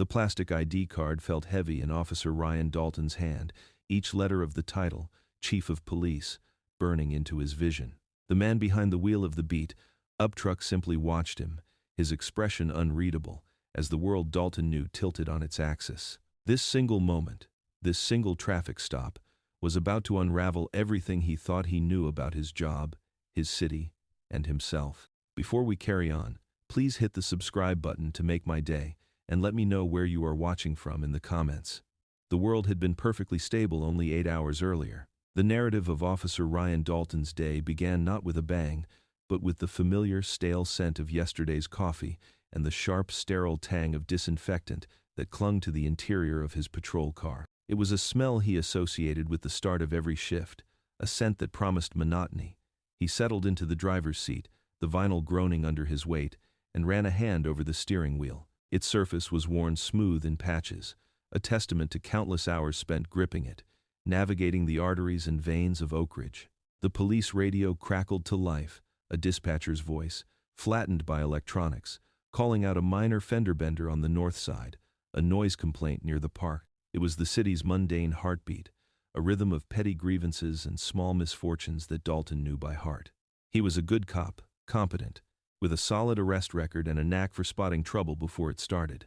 The plastic ID card felt heavy in Officer Ryan Dalton's hand, each letter of the title, Chief of Police, burning into his vision. The man behind the wheel of the beat-up truck simply watched him, his expression unreadable, as the world Dalton knew tilted on its axis. This single moment, this single traffic stop, was about to unravel everything he thought he knew about his job, his city, and himself. Before we carry on, please hit the subscribe button to make my day, and let me know where you are watching from in the comments. The world had been perfectly stable only 8 hours earlier. The narrative of Officer Ryan Dalton's day began not with a bang, but with the familiar stale scent of yesterday's coffee and the sharp, sterile tang of disinfectant that clung to the interior of his patrol car. It was a smell he associated with the start of every shift, a scent that promised monotony. He settled into the driver's seat, the vinyl groaning under his weight, and ran a hand over the steering wheel. Its surface was worn smooth in patches, a testament to countless hours spent gripping it, navigating the arteries and veins of Oak Ridge. The police radio crackled to life, a dispatcher's voice, flattened by electronics, calling out a minor fender bender on the north side, a noise complaint near the park. It was the city's mundane heartbeat, a rhythm of petty grievances and small misfortunes that Dalton knew by heart. He was a good cop, competent, with a solid arrest record and a knack for spotting trouble before it started.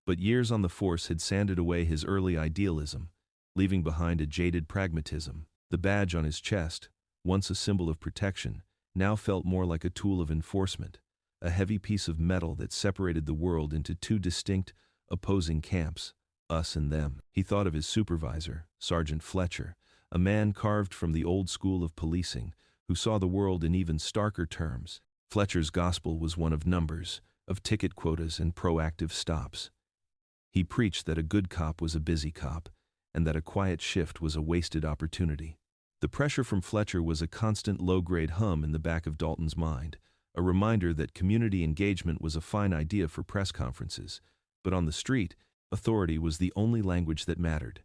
But years on the force had sanded away his early idealism, leaving behind a jaded pragmatism. The badge on his chest, once a symbol of protection, now felt more like a tool of enforcement, a heavy piece of metal that separated the world into two distinct, opposing camps, us and them. He thought of his supervisor, Sergeant Fletcher, a man carved from the old school of policing, who saw the world in even starker terms. Fletcher's gospel was one of numbers, of ticket quotas and proactive stops. He preached that a good cop was a busy cop, and that a quiet shift was a wasted opportunity. The pressure from Fletcher was a constant low-grade hum in the back of Dalton's mind, a reminder that community engagement was a fine idea for press conferences, but on the street, authority was the only language that mattered.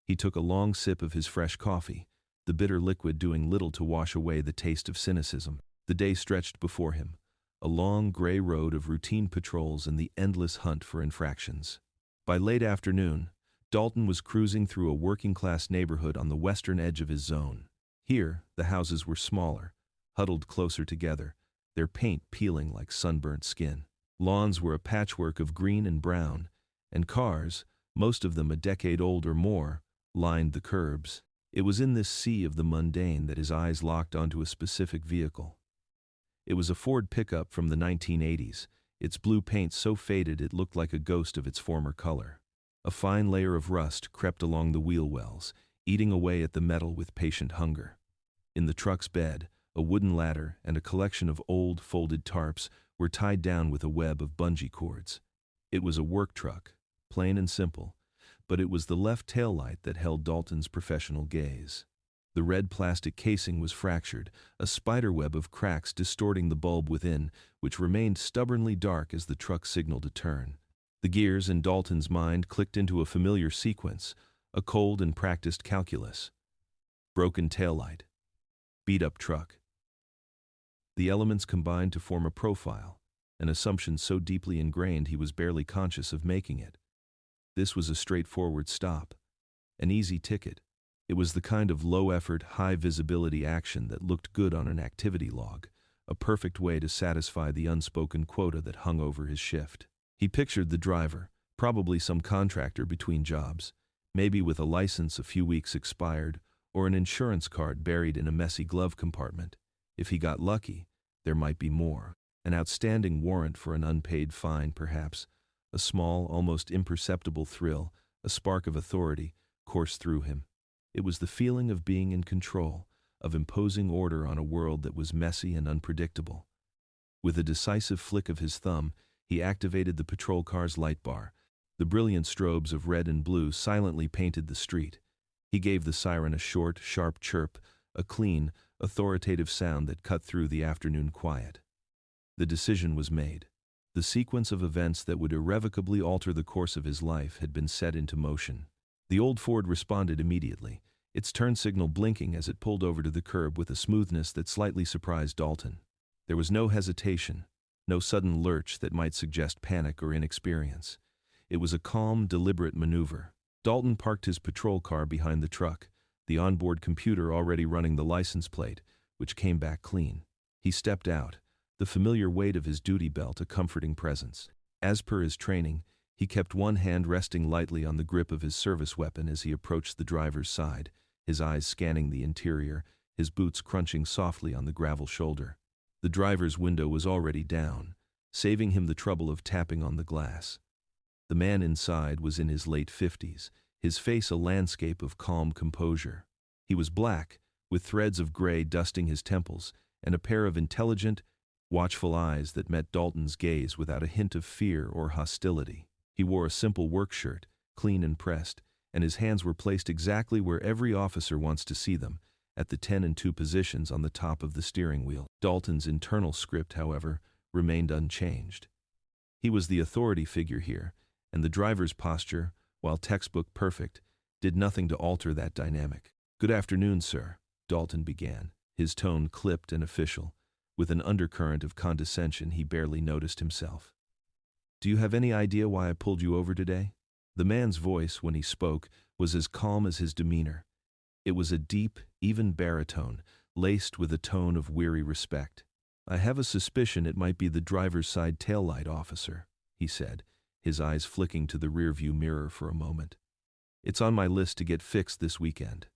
He took a long sip of his fresh coffee, the bitter liquid doing little to wash away the taste of cynicism. The day stretched before him, a long gray road of routine patrols and the endless hunt for infractions. By late afternoon, Dalton was cruising through a working-class neighborhood on the western edge of his zone. Here, the houses were smaller, huddled closer together, their paint peeling like sunburnt skin. Lawns were a patchwork of green and brown, and cars, most of them a decade old or more, lined the curbs. It was in this sea of the mundane that his eyes locked onto a specific vehicle. It was a Ford pickup from the 1980s, its blue paint so faded it looked like a ghost of its former color. A fine layer of rust crept along the wheel wells, eating away at the metal with patient hunger. In the truck's bed, a wooden ladder and a collection of old, folded tarps were tied down with a web of bungee cords. It was a work truck, plain and simple, but it was the left taillight that held Dalton's professional gaze. The red plastic casing was fractured, a spiderweb of cracks distorting the bulb within, which remained stubbornly dark as the truck signaled a turn. The gears in Dalton's mind clicked into a familiar sequence, a cold and practiced calculus. Broken taillight. Beat-up truck. The elements combined to form a profile, an assumption so deeply ingrained he was barely conscious of making it. This was a straightforward stop, an easy ticket. It was the kind of low-effort, high-visibility action that looked good on an activity log, a perfect way to satisfy the unspoken quota that hung over his shift. He pictured the driver, probably some contractor between jobs, maybe with a license a few weeks expired, or an insurance card buried in a messy glove compartment. If he got lucky, there might be more. An outstanding warrant for an unpaid fine, perhaps. A small, almost imperceptible thrill, a spark of authority, coursed through him. It was the feeling of being in control, of imposing order on a world that was messy and unpredictable. With a decisive flick of his thumb, he activated the patrol car's light bar. The brilliant strobes of red and blue silently painted the street. He gave the siren a short, sharp chirp, a clean, authoritative sound that cut through the afternoon quiet. The decision was made. The sequence of events that would irrevocably alter the course of his life had been set into motion. The old Ford responded immediately, its turn signal blinking as it pulled over to the curb with a smoothness that slightly surprised Dalton. There was no hesitation, no sudden lurch that might suggest panic or inexperience. It was a calm, deliberate maneuver. Dalton parked his patrol car behind the truck, the onboard computer already running the license plate, which came back clean. He stepped out, the familiar weight of his duty belt a comforting presence. As per his training, he kept one hand resting lightly on the grip of his service weapon as he approached the driver's side, his eyes scanning the interior, his boots crunching softly on the gravel shoulder. The driver's window was already down, saving him the trouble of tapping on the glass. The man inside was in his late 50s, his face a landscape of calm composure. He was black, with threads of gray dusting his temples, and a pair of intelligent, watchful eyes that met Dalton's gaze without a hint of fear or hostility. He wore a simple work shirt, clean and pressed, and his hands were placed exactly where every officer wants to see them, at the 10 and 2 positions on the top of the steering wheel. Dalton's internal script, however, remained unchanged. He was the authority figure here, and the driver's posture, while textbook perfect, did nothing to alter that dynamic. "Good afternoon, sir," Dalton began, his tone clipped and official, with an undercurrent of condescension he barely noticed himself. "Do you have any idea why I pulled you over today?" The man's voice, when he spoke, was as calm as his demeanor. It was a deep, even baritone, laced with a tone of weary respect. "I have a suspicion it might be the driver's side taillight officer," he said, his eyes flicking to the rearview mirror for a moment. "It's on my list to get fixed this weekend."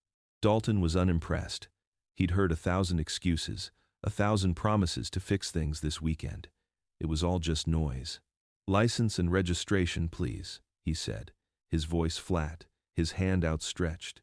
Dalton was unimpressed. He'd heard 1,000 excuses, 1,000 promises to fix things this weekend. It was all just noise. "License and registration, please," he said, his voice flat, his hand outstretched.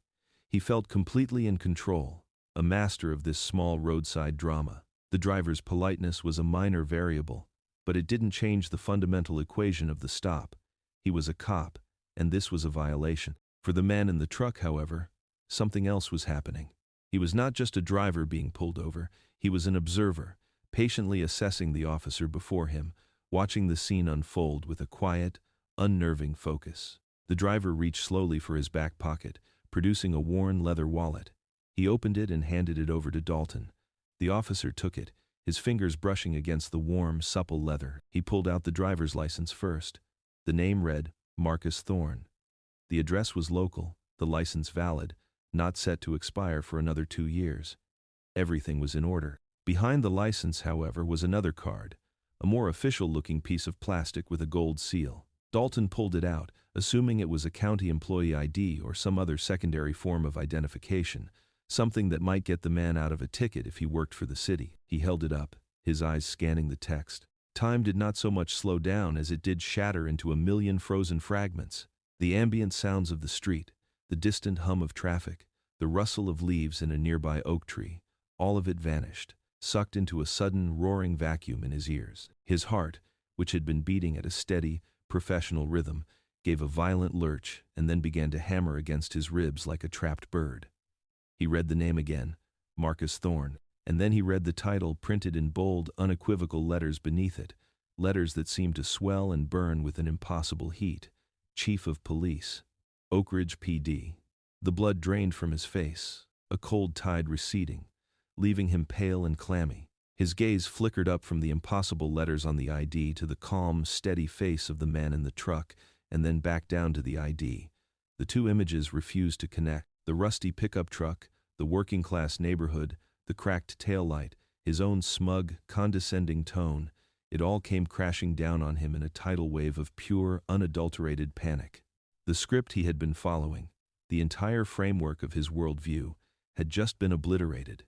He felt completely in control, a master of this small roadside drama. The driver's politeness was a minor variable, but it didn't change the fundamental equation of the stop. He was a cop, and this was a violation. For the man in the truck, however, something else was happening. He was not just a driver being pulled over, he was an observer, patiently assessing the officer before him, watching the scene unfold with a quiet, unnerving focus. The driver reached slowly for his back pocket, producing a worn leather wallet. He opened it and handed it over to Dalton. The officer took it, his fingers brushing against the warm, supple leather. He pulled out the driver's license first. The name read, Marcus Thorne. The address was local, the license valid, not set to expire for another 2 years. Everything was in order. Behind the license, however, was another card, a more official-looking piece of plastic with a gold seal. Dalton pulled it out, assuming it was a county employee ID or some other secondary form of identification, something that might get the man out of a ticket if he worked for the city. He held it up, his eyes scanning the text. Time did not so much slow down as it did shatter into a million frozen fragments. The ambient sounds of the street, the distant hum of traffic, the rustle of leaves in a nearby oak tree, all of it vanished, sucked into a sudden roaring vacuum in his ears. His heart, which had been beating at a steady, professional rhythm, gave a violent lurch and then began to hammer against his ribs like a trapped bird. He read the name again, Marcus Thorne, and then he read the title printed in bold, unequivocal letters beneath it, letters that seemed to swell and burn with an impossible heat. Chief of Police, Oak Ridge PD. The blood drained from his face, a cold tide receding, leaving him pale and clammy. His gaze flickered up from the impossible letters on the ID to the calm, steady face of the man in the truck, and then back down to the ID. The two images refused to connect. The rusty pickup truck, the working-class neighborhood, the cracked taillight, his own smug, condescending tone, it all came crashing down on him in a tidal wave of pure, unadulterated panic. The script he had been following, the entire framework of his worldview, had just been obliterated.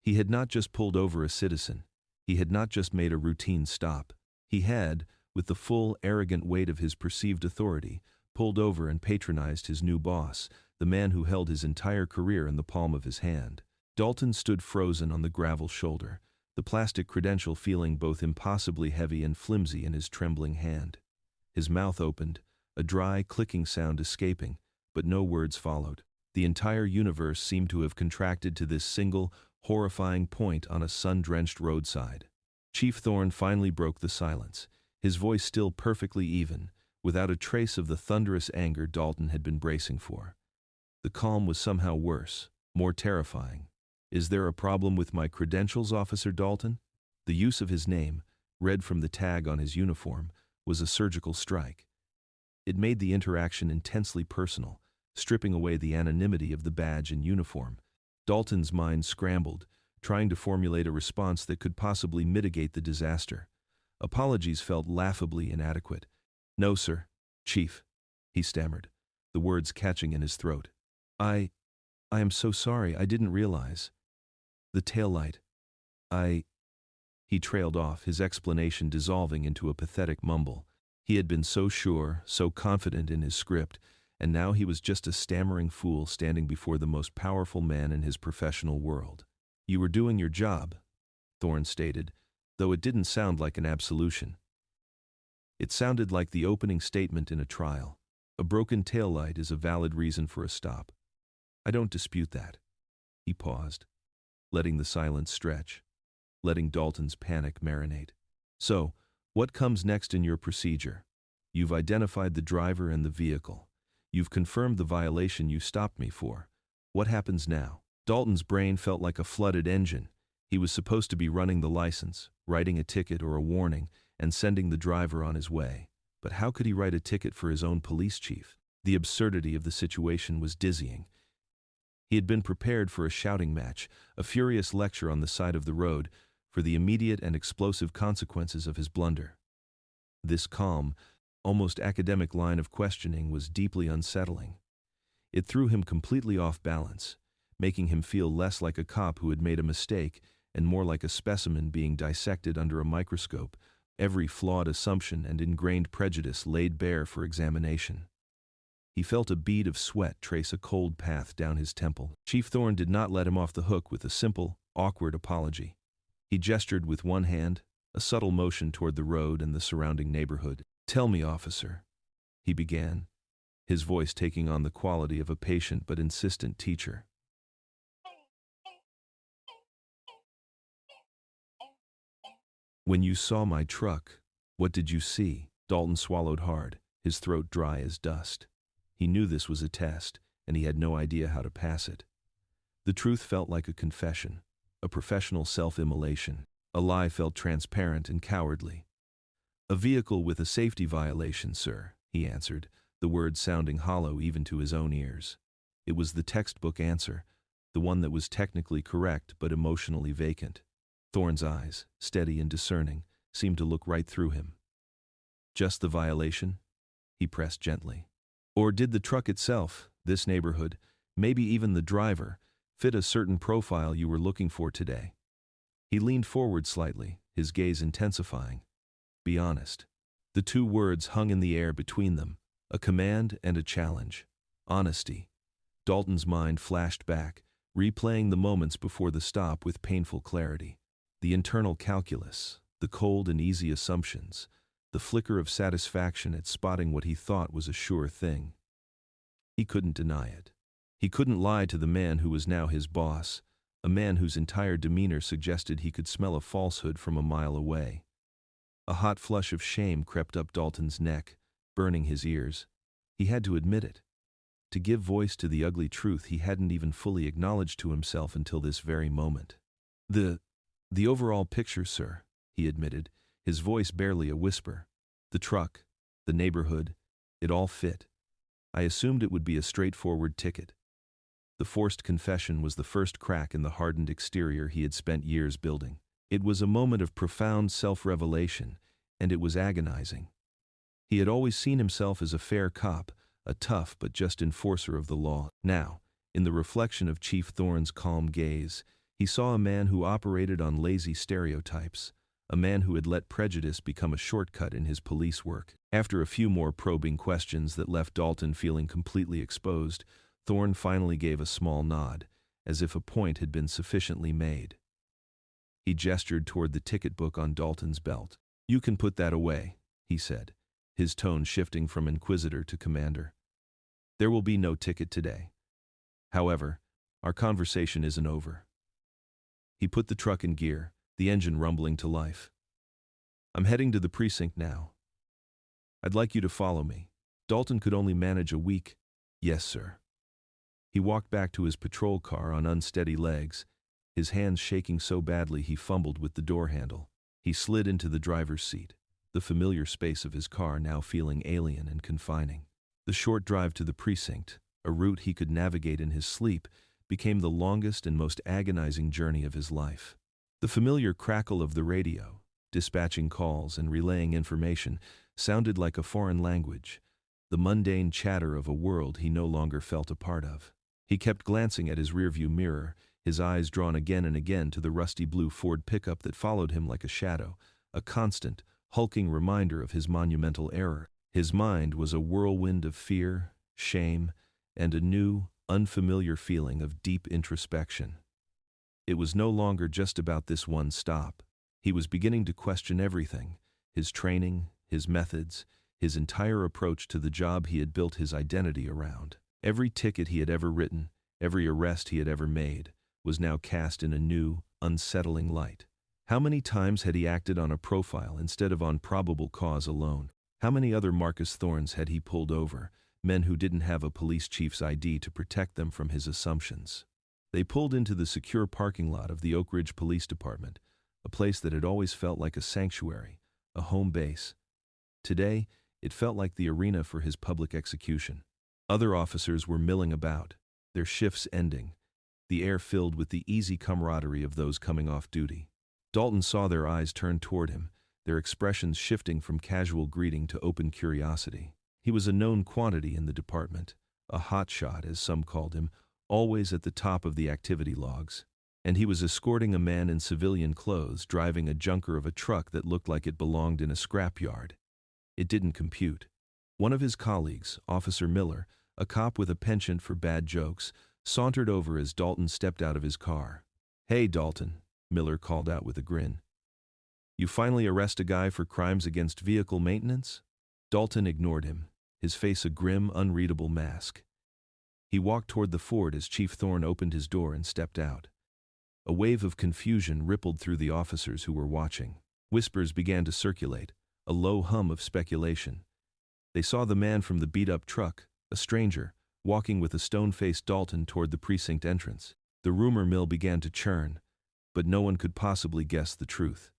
He had not just pulled over a citizen. He had not just made a routine stop. He had, with the full, arrogant weight of his perceived authority, pulled over and patronized his new boss, the man who held his entire career in the palm of his hand. Dalton stood frozen on the gravel shoulder, the plastic credential feeling both impossibly heavy and flimsy in his trembling hand. His mouth opened, a dry, clicking sound escaping, but no words followed. The entire universe seemed to have contracted to this single, horrifying point on a sun-drenched roadside. Chief Thorne finally broke the silence, his voice still perfectly even, without a trace of the thunderous anger Dalton had been bracing for. The calm was somehow worse, more terrifying. "Is there a problem with my credentials, Officer Dalton?" The use of his name, read from the tag on his uniform, was a surgical strike. It made the interaction intensely personal, stripping away the anonymity of the badge and uniform. Dalton's mind scrambled, trying to formulate a response that could possibly mitigate the disaster. Apologies felt laughably inadequate. "No, sir, Chief," he stammered, the words catching in his throat. I am so sorry, I didn't realize. The taillight. He trailed off, his explanation dissolving into a pathetic mumble. He had been so sure, so confident in his script, and now he was just a stammering fool standing before the most powerful man in his professional world. "You were doing your job," Thorne stated, though it didn't sound like an absolution. It sounded like the opening statement in a trial. A broken taillight is a valid reason for a stop. "I don't dispute that." He paused, letting the silence stretch, letting Dalton's panic marinate. "So, what comes next in your procedure? You've identified the driver and the vehicle. You've confirmed the violation you stopped me for. What happens now?" Dalton's brain felt like a flooded engine. He was supposed to be running the license, writing a ticket or a warning, and sending the driver on his way. But how could he write a ticket for his own police chief? The absurdity of the situation was dizzying. He had been prepared for a shouting match, a furious lecture on the side of the road, for the immediate and explosive consequences of his blunder. This calm, almost academic line of questioning was deeply unsettling. It threw him completely off balance, making him feel less like a cop who had made a mistake and more like a specimen being dissected under a microscope, every flawed assumption and ingrained prejudice laid bare for examination. He felt a bead of sweat trace a cold path down his temple. Chief Thorne did not let him off the hook with a simple, awkward apology. He gestured with one hand, a subtle motion toward the road and the surrounding neighborhood. "Tell me, officer," he began, his voice taking on the quality of a patient but insistent teacher. "When you saw my truck, what did you see?" Dalton swallowed hard, his throat dry as dust. He knew this was a test, and he had no idea how to pass it. The truth felt like a confession, a professional self-immolation. A lie felt transparent and cowardly. "A vehicle with a safety violation, sir," he answered, the words sounding hollow even to his own ears. It was the textbook answer, the one that was technically correct but emotionally vacant. Thorne's eyes, steady and discerning, seemed to look right through him. "Just the violation?" he pressed gently. "Or did the truck itself, this neighborhood, maybe even the driver, fit a certain profile you were looking for today?" He leaned forward slightly, his gaze intensifying. "Be honest." The two words hung in the air between them, a command and a challenge. Honesty. Dalton's mind flashed back, replaying the moments before the stop with painful clarity. The internal calculus, the cold and easy assumptions, the flicker of satisfaction at spotting what he thought was a sure thing. He couldn't deny it. He couldn't lie to the man who was now his boss, a man whose entire demeanor suggested he could smell a falsehood from a mile away. A hot flush of shame crept up Dalton's neck, burning his ears. He had to admit it. To give voice to the ugly truth he hadn't even fully acknowledged to himself until this very moment. The overall picture, sir," he admitted, his voice barely a whisper. "The truck, the neighborhood, it all fit. I assumed it would be a straightforward ticket." The forced confession was the first crack in the hardened exterior he had spent years building. It was a moment of profound self-revelation, and it was agonizing. He had always seen himself as a fair cop, a tough but just enforcer of the law. Now, in the reflection of Chief Thorne's calm gaze, he saw a man who operated on lazy stereotypes, a man who had let prejudice become a shortcut in his police work. After a few more probing questions that left Dalton feeling completely exposed, Thorne finally gave a small nod, as if a point had been sufficiently made. He gestured toward the ticket book on Dalton's belt. "You can put that away," he said, his tone shifting from inquisitor to commander. "There will be no ticket today. However, our conversation isn't over." He put the truck in gear, the engine rumbling to life. "I'm heading to the precinct now. I'd like you to follow me." Dalton could only manage a weak, "Yes, sir." He walked back to his patrol car on unsteady legs, his hands shaking so badly he fumbled with the door handle. He slid into the driver's seat. the familiar space of his car now feeling alien and confining. The short drive to the precinct, a route he could navigate in his sleep, became the longest and most agonizing journey of his life. The familiar crackle of the radio, dispatching calls and relaying information, sounded like a foreign language, the mundane chatter of a world he no longer felt a part of. He kept glancing at his rearview mirror, his eyes drawn again and again to the rusty blue Ford pickup that followed him like a shadow, a constant, hulking reminder of his monumental error. His mind was a whirlwind of fear, shame, and a new, unfamiliar feeling of deep introspection. It was no longer just about this one stop. He was beginning to question everything: his training, his methods, his entire approach to the job he had built his identity around. Every ticket he had ever written, every arrest he had ever made, was now cast in a new, unsettling light. How many times had he acted on a profile instead of on probable cause alone? How many other Marcus Thorns had he pulled over, men who didn't have a police chief's ID to protect them from his assumptions? They pulled into the secure parking lot of the Oak Ridge Police Department, a place that had always felt like a sanctuary, a home base. Today, it felt like the arena for his public execution. Other officers were milling about, their shifts ending, the air filled with the easy camaraderie of those coming off duty. Dalton saw their eyes turn toward him, their expressions shifting from casual greeting to open curiosity. He was a known quantity in the department, a hotshot, as some called him, always at the top of the activity logs. And he was escorting a man in civilian clothes driving a junker of a truck that looked like it belonged in a scrapyard. It didn't compute. One of his colleagues, Officer Miller, a cop with a penchant for bad jokes, sauntered over as Dalton stepped out of his car. "Hey, Dalton," Miller called out with a grin. "You finally arrest a guy for crimes against vehicle maintenance?" Dalton ignored him, his face a grim, unreadable mask. He walked toward the Ford as Chief Thorne opened his door and stepped out. A wave of confusion rippled through the officers who were watching. Whispers began to circulate, a low hum of speculation. They saw the man from the beat-up truck, a stranger, walking with a stone-faced Dalton toward the precinct entrance. The rumor mill began to churn, but no one could possibly guess the truth.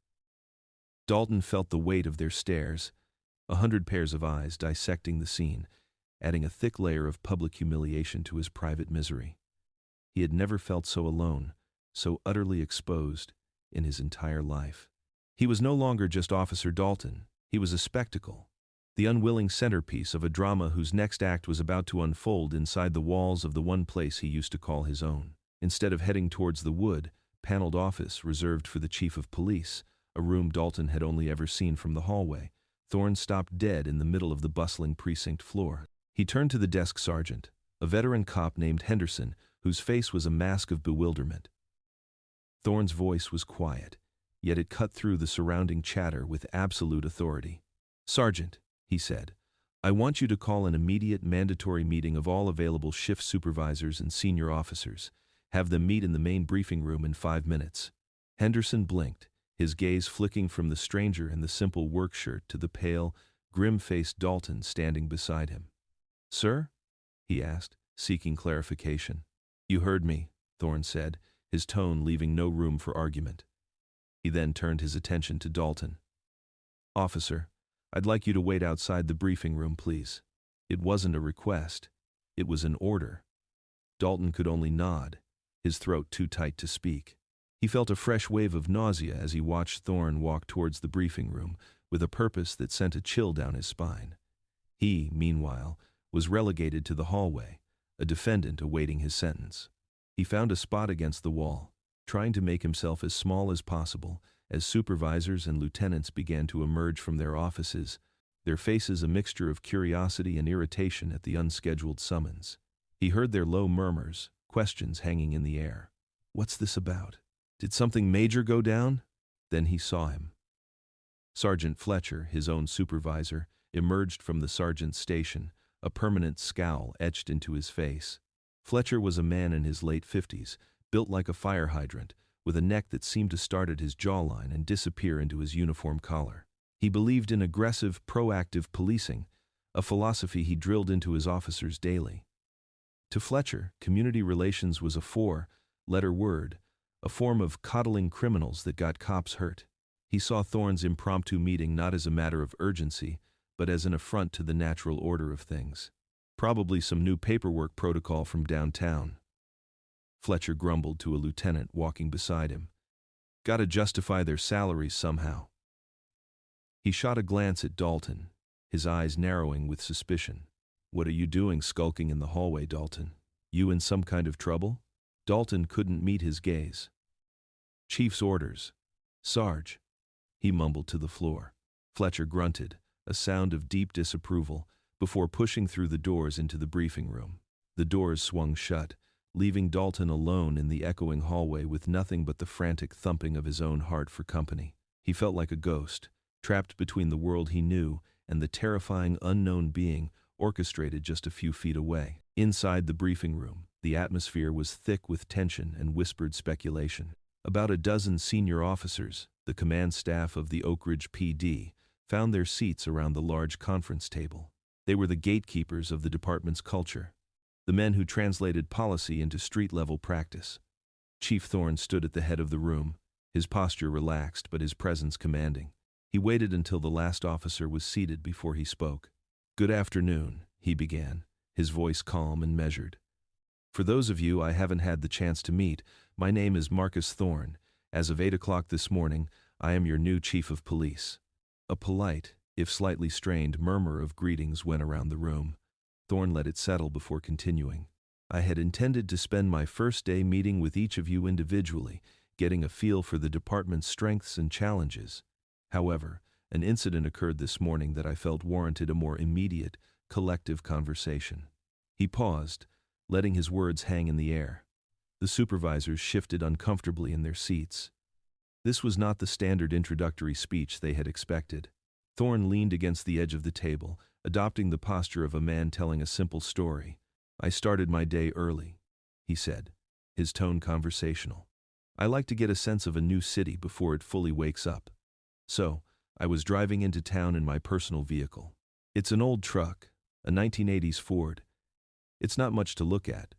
Dalton felt the weight of their stares, 100 pairs of eyes dissecting the scene, adding a thick layer of public humiliation to his private misery. He had never felt so alone, so utterly exposed, in his entire life. He was no longer just Officer Dalton, he was a spectacle, the unwilling centerpiece of a drama whose next act was about to unfold inside the walls of the one place he used to call his own. Instead of heading towards the wood, paneled office reserved for the chief of police, a room Dalton had only ever seen from the hallway, Thorne stopped dead in the middle of the bustling precinct floor. He turned to the desk sergeant, a veteran cop named Henderson, whose face was a mask of bewilderment. Thorne's voice was quiet, yet it cut through the surrounding chatter with absolute authority. "Sergeant," he said, "I want you to call an immediate mandatory meeting of all available shift supervisors and senior officers. Have them meet in the main briefing room in 5 minutes." Henderson blinked, his gaze flicking from the stranger in the simple work shirt to the pale, grim-faced Dalton standing beside him. "Sir?" he asked, seeking clarification. "You heard me," Thorne said, his tone leaving no room for argument. He then turned his attention to Dalton. "Officer, I'd like you to wait outside the briefing room, please." It wasn't a request. It was an order. Dalton could only nod, his throat too tight to speak. He felt a fresh wave of nausea as he watched Thorne walk towards the briefing room with a purpose that sent a chill down his spine. He, meanwhile, was relegated to the hallway, a defendant awaiting his sentence. He found a spot against the wall, trying to make himself as small as possible as supervisors and lieutenants began to emerge from their offices, their faces a mixture of curiosity and irritation at the unscheduled summons. He heard their low murmurs, questions hanging in the air. "What's this about? Did something major go down?" Then he saw him. Sergeant Fletcher, his own supervisor, emerged from the sergeant's station, a permanent scowl etched into his face. Fletcher was a man in his late 50s, built like a fire hydrant, with a neck that seemed to start at his jawline and disappear into his uniform collar. He believed in aggressive, proactive policing, a philosophy he drilled into his officers daily. To Fletcher, community relations was a four-letter word, a form of coddling criminals that got cops hurt. He saw Thorne's impromptu meeting not as a matter of urgency, but as an affront to the natural order of things. Probably some new paperwork protocol from downtown. Fletcher grumbled to a lieutenant walking beside him. Gotta justify their salaries somehow. He shot a glance at Dalton, his eyes narrowing with suspicion. What are you doing skulking in the hallway, Dalton? You in some kind of trouble? Dalton couldn't meet his gaze. Chief's orders. Sarge. He mumbled to the floor. Fletcher grunted, a sound of deep disapproval, before pushing through the doors into the briefing room. The doors swung shut, leaving Dalton alone in the echoing hallway with nothing but the frantic thumping of his own heart for company. He felt like a ghost, trapped between the world he knew and the terrifying unknown being orchestrated just a few feet away. Inside the briefing room, the atmosphere was thick with tension and whispered speculation. About a dozen senior officers, the command staff of the Oak Ridge PD, found their seats around the large conference table. They were the gatekeepers of the department's culture, the men who translated policy into street-level practice. Chief Thorne stood at the head of the room, his posture relaxed but his presence commanding. He waited until the last officer was seated before he spoke. "Good afternoon," he began, his voice calm and measured. "For those of you I haven't had the chance to meet, my name is Marcus Thorne. As of 8 o'clock this morning, I am your new chief of police." A polite, if slightly strained, murmur of greetings went around the room. Thorne let it settle before continuing. "I had intended to spend my first day meeting with each of you individually, getting a feel for the department's strengths and challenges. However, an incident occurred this morning that I felt warranted a more immediate, collective conversation." He paused, letting his words hang in the air. The supervisors shifted uncomfortably in their seats. This was not the standard introductory speech they had expected. Thorne leaned against the edge of the table, adopting the posture of a man telling a simple story. "I started my day early," he said, his tone conversational. "I like to get a sense of a new city before it fully wakes up. So, I was driving into town in my personal vehicle. It's an old truck, a 1980s Ford. It's not much to look at,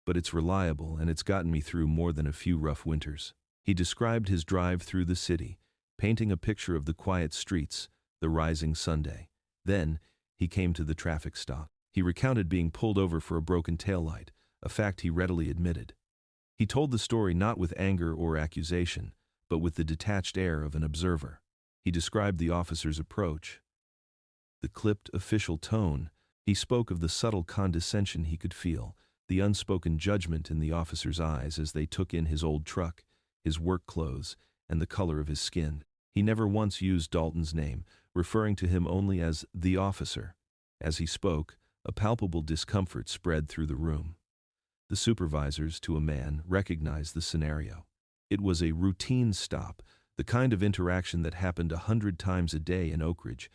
but it's reliable and it's gotten me through more than a few rough winters." He described his drive through the city, painting a picture of the quiet streets, the rising Sunday. Then, he came to the traffic stop. He recounted being pulled over for a broken taillight, a fact he readily admitted. He told the story not with anger or accusation, but with the detached air of an observer. He described the officer's approach, the clipped official tone. He spoke of the subtle condescension he could feel, the unspoken judgment in the officer's eyes as they took in his old truck, his work clothes, and the color of his skin. He never once used Dalton's name, referring to him only as the officer. As he spoke, a palpable discomfort spread through the room. The supervisors, to a man, recognized the scenario. It was a routine stop, the kind of interaction that happened 100 times a day in Oak Ridge.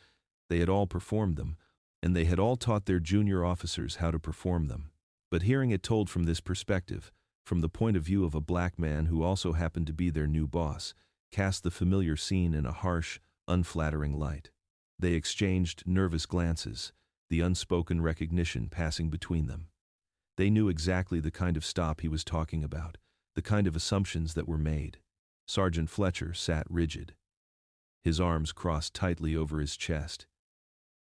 They had all performed them, and they had all taught their junior officers how to perform them. But hearing it told from this perspective, from the point of view of a black man who also happened to be their new boss, cast the familiar scene in a harsh, unflattering light. They exchanged nervous glances, the unspoken recognition passing between them. They knew exactly the kind of stop he was talking about, the kind of assumptions that were made. Sergeant Fletcher sat rigid, his arms crossed tightly over his chest,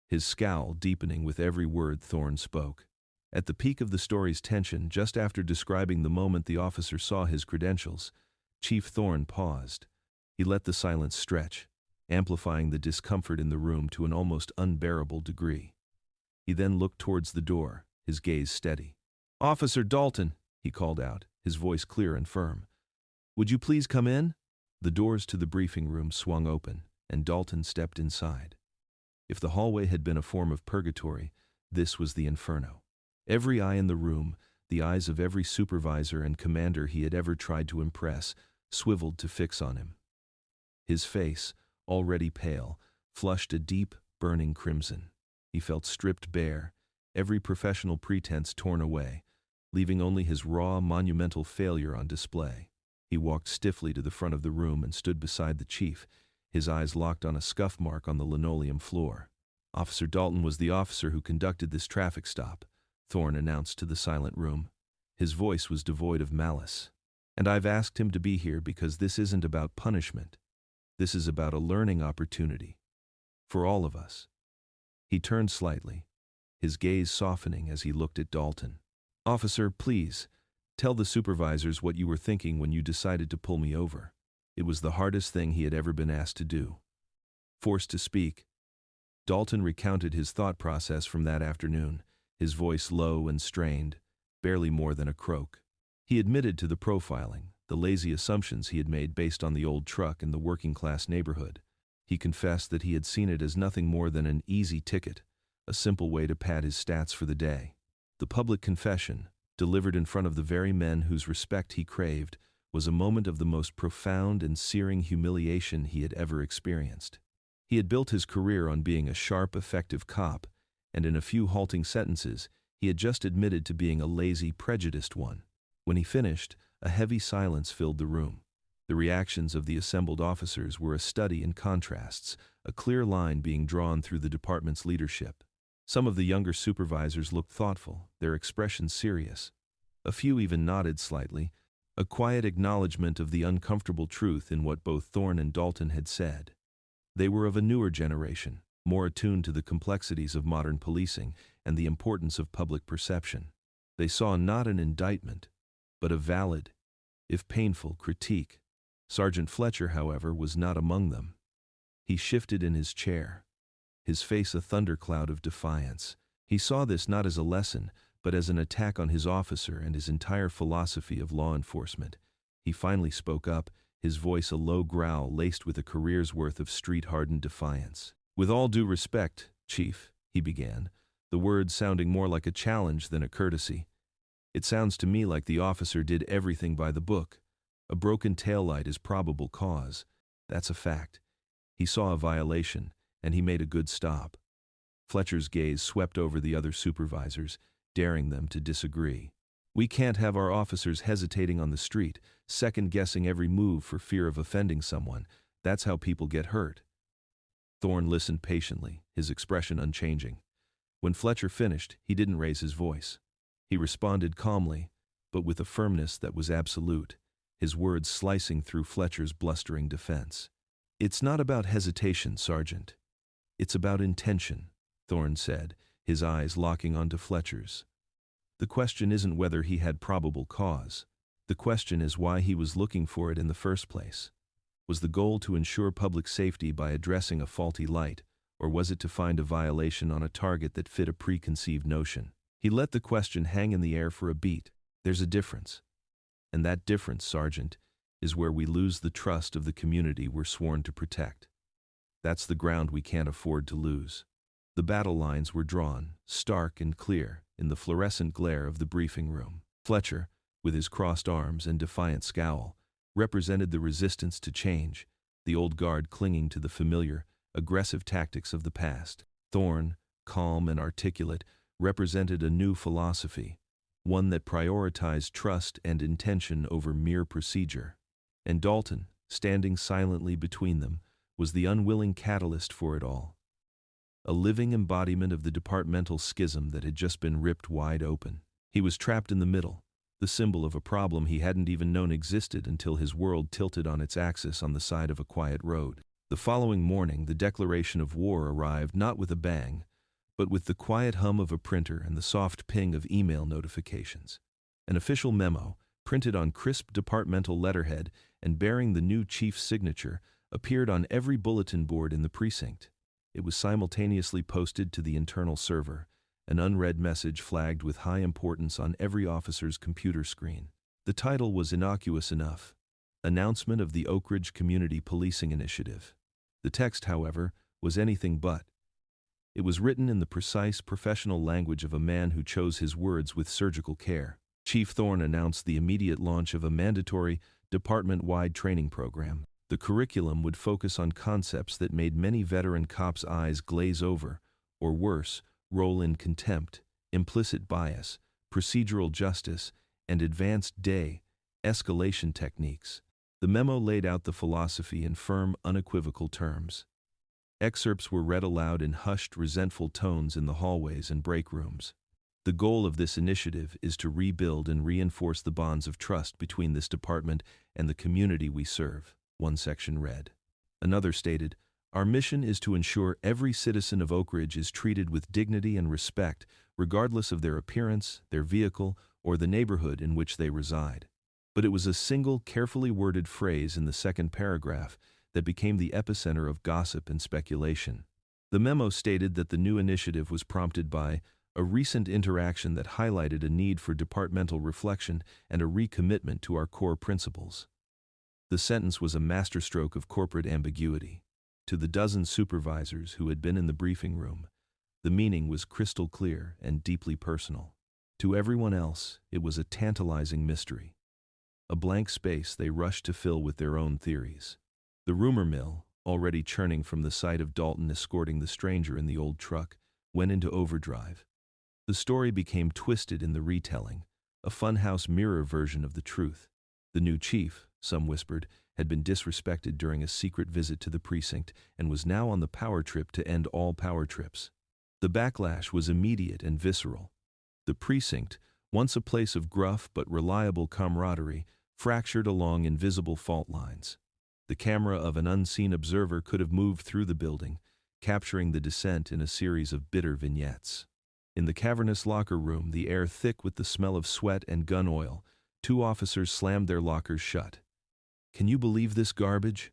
his scowl deepening with every word Thorne spoke. At the peak of the story's tension, just after describing the moment the officer saw his credentials, Chief Thorne paused. He let the silence stretch, amplifying the discomfort in the room to an almost unbearable degree. He then looked towards the door, his gaze steady. "Officer Dalton," he called out, his voice clear and firm. "Would you please come in?" The doors to the briefing room swung open, and Dalton stepped inside. If the hallway had been a form of purgatory, this was the inferno. Every eye in the room, the eyes of every supervisor and commander he had ever tried to impress, swiveled to fix on him. His face, already pale, flushed a deep, burning crimson. He felt stripped bare, every professional pretense torn away, leaving only his raw, monumental failure on display. He walked stiffly to the front of the room and stood beside the chief, his eyes locked on a scuff mark on the linoleum floor. "Officer Dalton was the officer who conducted this traffic stop," Thorne announced to the silent room. His voice was devoid of malice. "And I've asked him to be here because this isn't about punishment. This is about a learning opportunity. For all of us. He turned slightly, his gaze softening as he looked at Dalton. Officer, please, tell the supervisors what you were thinking when you decided to pull me over. It was the hardest thing he had ever been asked to do. Forced to speak, Dalton recounted his thought process from that afternoon, his voice low and strained, barely more than a croak. He admitted to the profiling, the lazy assumptions he had made based on the old truck in the working-class neighborhood. He confessed that he had seen it as nothing more than an easy ticket, a simple way to pad his stats for the day. The public confession, delivered in front of the very men whose respect he craved, was a moment of the most profound and searing humiliation he had ever experienced. He had built his career on being a sharp, effective cop, and in a few halting sentences, he had just admitted to being a lazy, prejudiced one. When he finished, a heavy silence filled the room. The reactions of the assembled officers were a study in contrasts, a clear line being drawn through the department's leadership. Some of the younger supervisors looked thoughtful, their expressions serious. A few even nodded slightly, a quiet acknowledgement of the uncomfortable truth in what both Thorne and Dalton had said. They were of a newer generation, more attuned to the complexities of modern policing and the importance of public perception. They saw not an indictment, but a valid, if painful, critique. Sergeant Fletcher, however, was not among them. He shifted in his chair, his face a thundercloud of defiance. He saw this not as a lesson, but as an attack on his officer and his entire philosophy of law enforcement. He finally spoke up, his voice a low growl laced with a career's worth of street-hardened defiance. "With all due respect, Chief," he began, the words sounding more like a challenge than a courtesy. "It sounds to me like the officer did everything by the book. A broken taillight is probable cause. That's a fact. He saw a violation, and he made a good stop." Fletcher's gaze swept over the other supervisors, daring them to disagree. "We can't have our officers hesitating on the street, second-guessing every move for fear of offending someone. That's how people get hurt." Thorne listened patiently, his expression unchanging. When Fletcher finished, he didn't raise his voice. He responded calmly, but with a firmness that was absolute, his words slicing through Fletcher's blustering defense. "It's not about hesitation, Sergeant. It's about intention," Thorne said, his eyes locking onto Fletcher's. "The question isn't whether he had probable cause. The question is why he was looking for it in the first place. Was the goal to ensure public safety by addressing a faulty light, or was it to find a violation on a target that fit a preconceived notion? He let the question hang in the air for a beat. There's a difference. And that difference, Sergeant, is where we lose the trust of the community we're sworn to protect. That's the ground we can't afford to lose." The battle lines were drawn, stark and clear, in the fluorescent glare of the briefing room. Fletcher, with his crossed arms and defiant scowl, represented the resistance to change, the old guard clinging to the familiar, aggressive tactics of the past. Thorne, calm and articulate, represented a new philosophy, one that prioritized trust and intention over mere procedure. And Dalton, standing silently between them, was the unwilling catalyst for it all. A living embodiment of the departmental schism that had just been ripped wide open. He was trapped in the middle, the symbol of a problem he hadn't even known existed until his world tilted on its axis on the side of a quiet road. The following morning, the declaration of war arrived not with a bang, but with the quiet hum of a printer and the soft ping of email notifications. An official memo, printed on crisp departmental letterhead and bearing the new chief's signature, appeared on every bulletin board in the precinct. It was simultaneously posted to the internal server, an unread message flagged with high importance on every officer's computer screen. The title was innocuous enough: Announcement of the Oak Ridge Community Policing Initiative. The text, however, was anything but. It was written in the precise professional language of a man who chose his words with surgical care. Chief Thorne announced the immediate launch of a mandatory, department-wide training program. The curriculum would focus on concepts that made many veteran cops' eyes glaze over, or worse, roll in contempt: implicit bias, procedural justice, and advanced de-escalation techniques. The memo laid out the philosophy in firm, unequivocal terms. Excerpts were read aloud in hushed, resentful tones in the hallways and break rooms. "The goal of this initiative is to rebuild and reinforce the bonds of trust between this department and the community we serve," one section read. Another stated, "Our mission is to ensure every citizen of Oak Ridge is treated with dignity and respect, regardless of their appearance, their vehicle, or the neighborhood in which they reside." But it was a single, carefully worded phrase in the second paragraph that became the epicenter of gossip and speculation. The memo stated that the new initiative was prompted by a recent interaction that highlighted a need for departmental reflection and a recommitment to our core principles. The sentence was a masterstroke of corporate ambiguity. To the dozen supervisors who had been in the briefing room, the meaning was crystal clear and deeply personal. To everyone else, it was a tantalizing mystery, a blank space they rushed to fill with their own theories. The rumor mill, already churning from the sight of Dalton escorting the stranger in the old truck, went into overdrive. The story became twisted in the retelling, a funhouse mirror version of the truth. The new chief, some whispered, had been disrespected during a secret visit to the precinct and was now on the power trip to end all power trips. The backlash was immediate and visceral. The precinct, once a place of gruff but reliable camaraderie, fractured along invisible fault lines. The camera of an unseen observer could have moved through the building, capturing the dissent in a series of bitter vignettes. In the cavernous locker room, the air thick with the smell of sweat and gun oil, two officers slammed their lockers shut. "Can you believe this garbage?"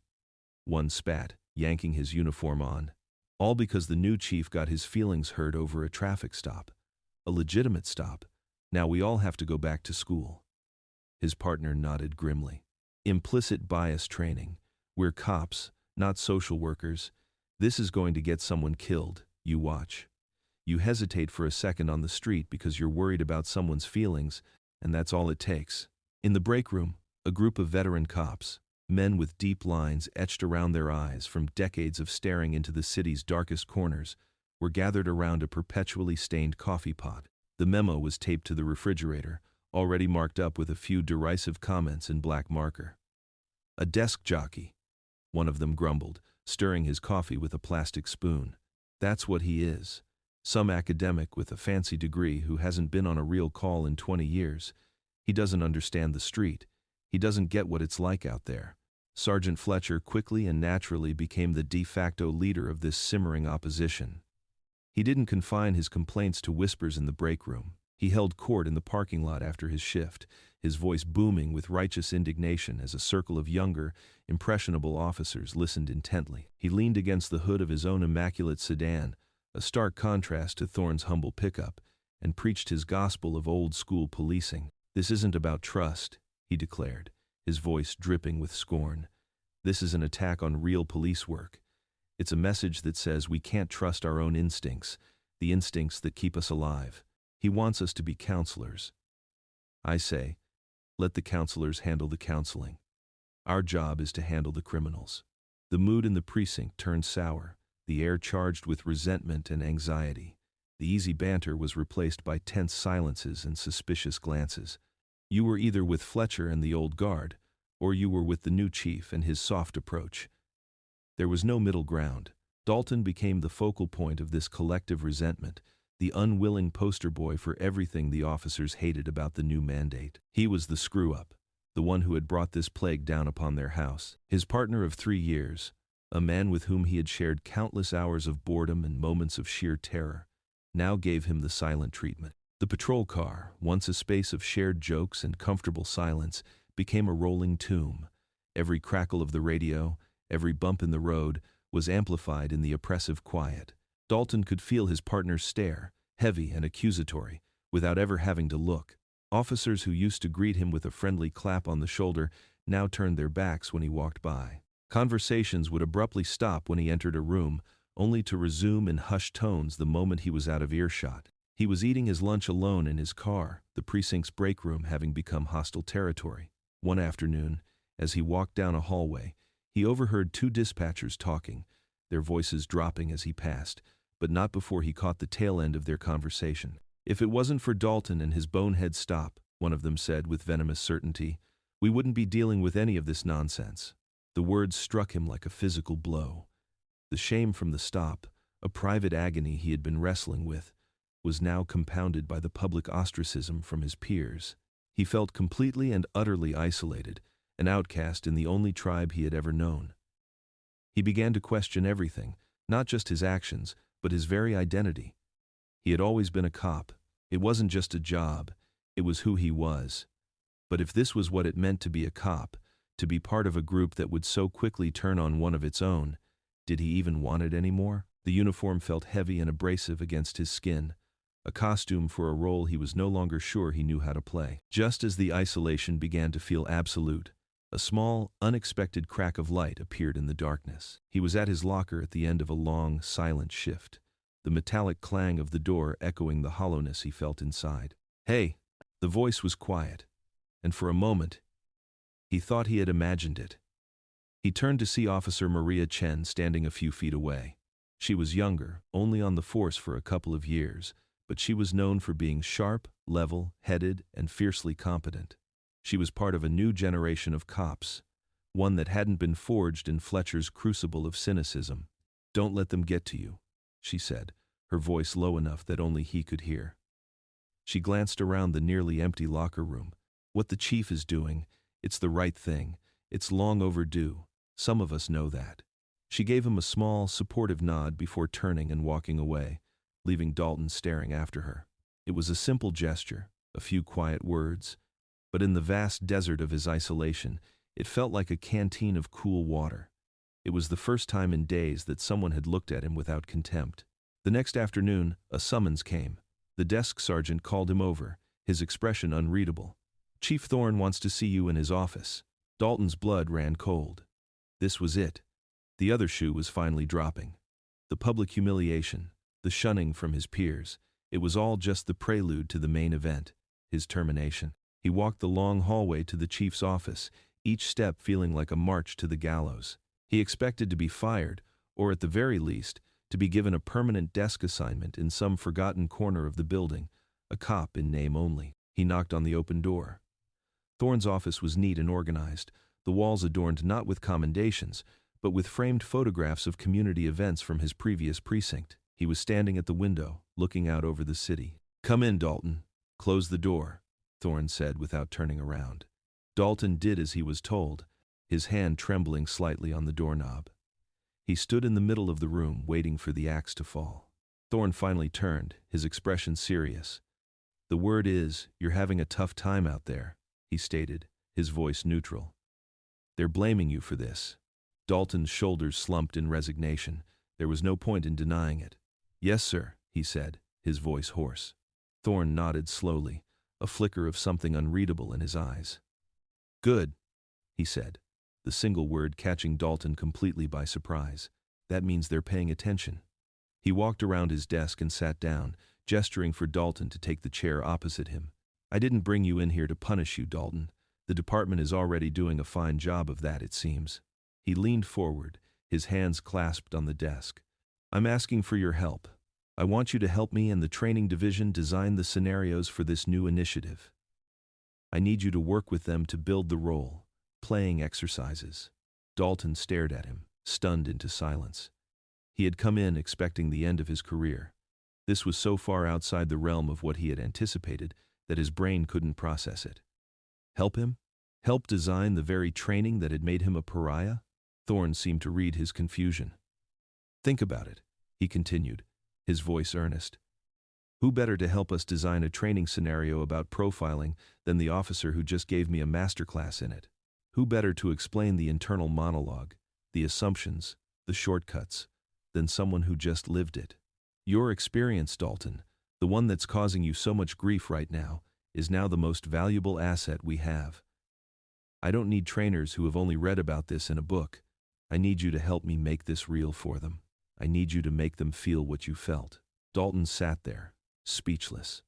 one spat, yanking his uniform on. All because the new chief got his feelings hurt over a traffic stop. A legitimate stop. Now we all have to go back to school. His partner nodded grimly. Implicit bias training. We're cops, not social workers. This is going to get someone killed. You watch. You hesitate for a second on the street because you're worried about someone's feelings, and that's all it takes. In the break room, a group of veteran cops, men with deep lines etched around their eyes from decades of staring into the city's darkest corners, were gathered around a perpetually stained coffee pot. The memo was taped to the refrigerator, already marked up with a few derisive comments in black marker. "A desk jockey," one of them grumbled, stirring his coffee with a plastic spoon. "That's what he is. Some academic with a fancy degree who hasn't been on a real call in 20 years. He doesn't understand the street. He doesn't get what it's like out there." Sergeant Fletcher quickly and naturally became the de facto leader of this simmering opposition. He didn't confine his complaints to whispers in the break room. He held court in the parking lot after his shift, his voice booming with righteous indignation as a circle of younger, impressionable officers listened intently. He leaned against the hood of his own immaculate sedan, a stark contrast to Thorne's humble pickup, and preached his gospel of old-school policing. "This isn't about trust," he declared, his voice dripping with scorn. "This is an attack on real police work. It's a message that says we can't trust our own instincts, the instincts that keep us alive. He wants us to be counselors. I say, let the counselors handle the counseling. Our job is to handle the criminals." The mood in the precinct turned sour, the air charged with resentment and anxiety. The easy banter was replaced by tense silences and suspicious glances. You were either with Fletcher and the old guard, or you were with the new chief and his soft approach. There was no middle ground. Dalton became the focal point of this collective resentment, the unwilling poster boy for everything the officers hated about the new mandate. He was the screw-up, the one who had brought this plague down upon their house. His partner of 3 years, a man with whom he had shared countless hours of boredom and moments of sheer terror, now gave him the silent treatment. The patrol car, once a space of shared jokes and comfortable silence, became a rolling tomb. Every crackle of the radio, every bump in the road, was amplified in the oppressive quiet. Dalton could feel his partner's stare, heavy and accusatory, without ever having to look. Officers who used to greet him with a friendly clap on the shoulder now turned their backs when he walked by. Conversations would abruptly stop when he entered a room, only to resume in hushed tones the moment he was out of earshot. He was eating his lunch alone in his car, the precinct's break room having become hostile territory. One afternoon, as he walked down a hallway, he overheard two dispatchers talking, their voices dropping as he passed, but not before he caught the tail end of their conversation. "If it wasn't for Dalton and his bonehead stop," one of them said with venomous certainty, "we wouldn't be dealing with any of this nonsense." The words struck him like a physical blow. The shame from the stop, a private agony he had been wrestling with, was now compounded by the public ostracism from his peers. He felt completely and utterly isolated, an outcast in the only tribe he had ever known. He began to question everything, not just his actions, but his very identity. He had always been a cop. It wasn't just a job, it was who he was. But if this was what it meant to be a cop, to be part of a group that would so quickly turn on one of its own, did he even want it anymore? The uniform felt heavy and abrasive against his skin, a costume for a role he was no longer sure he knew how to play. Just as the isolation began to feel absolute, a small, unexpected crack of light appeared in the darkness. He was at his locker at the end of a long, silent shift, the metallic clang of the door echoing the hollowness he felt inside. "Hey!" The voice was quiet, and for a moment, he thought he had imagined it. He turned to see Officer Maria Chen standing a few feet away. She was younger, only on the force for a couple of years, but she was known for being sharp, level-headed, and fiercely competent. She was part of a new generation of cops, one that hadn't been forged in Fletcher's crucible of cynicism. "Don't let them get to you," she said, her voice low enough that only he could hear. She glanced around the nearly empty locker room. "What the chief is doing, it's the right thing. It's long overdue. Some of us know that." She gave him a small, supportive nod before turning and walking away, leaving Dalton staring after her. It was a simple gesture, a few quiet words, but in the vast desert of his isolation, it felt like a canteen of cool water. It was the first time in days that someone had looked at him without contempt. The next afternoon, a summons came. The desk sergeant called him over, his expression unreadable. "Chief Thorne wants to see you in his office." Dalton's blood ran cold. This was it. The other shoe was finally dropping. The public humiliation, the shunning from his peers, it was all just the prelude to the main event, his termination. He walked the long hallway to the chief's office, each step feeling like a march to the gallows. He expected to be fired, or at the very least, to be given a permanent desk assignment in some forgotten corner of the building, a cop in name only. He knocked on the open door. Thorne's office was neat and organized, the walls adorned not with commendations, but with framed photographs of community events from his previous precinct. He was standing at the window, looking out over the city. "Come in, Dalton. Close the door," Thorne said without turning around. Dalton did as he was told, his hand trembling slightly on the doorknob. He stood in the middle of the room, waiting for the axe to fall. Thorne finally turned, his expression serious. "The word is, you're having a tough time out there," he stated, his voice neutral. "They're blaming you for this." Dalton's shoulders slumped in resignation. There was no point in denying it. "Yes, sir," he said, his voice hoarse. Thorne nodded slowly, a flicker of something unreadable in his eyes. "Good," he said, the single word catching Dalton completely by surprise. "That means they're paying attention." He walked around his desk and sat down, gesturing for Dalton to take the chair opposite him. "I didn't bring you in here to punish you, Dalton. The department is already doing a fine job of that, it seems." He leaned forward, his hands clasped on the desk. "I'm asking for your help. I want you to help me and the training division design the scenarios for this new initiative. I need you to work with them to build the role, playing exercises." Dalton stared at him, stunned into silence. He had come in expecting the end of his career. This was so far outside the realm of what he had anticipated that his brain couldn't process it. Help him? Help design the very training that had made him a pariah? Thorne seemed to read his confusion. "Think about it," he continued, his voice earnest. "Who better to help us design a training scenario about profiling than the officer who just gave me a masterclass in it? Who better to explain the internal monologue, the assumptions, the shortcuts, than someone who just lived it? Your experience, Dalton, the one that's causing you so much grief right now, is now the most valuable asset we have. I don't need trainers who have only read about this in a book. I need you to help me make this real for them. I need you to make them feel what you felt." Dalton sat there, speechless.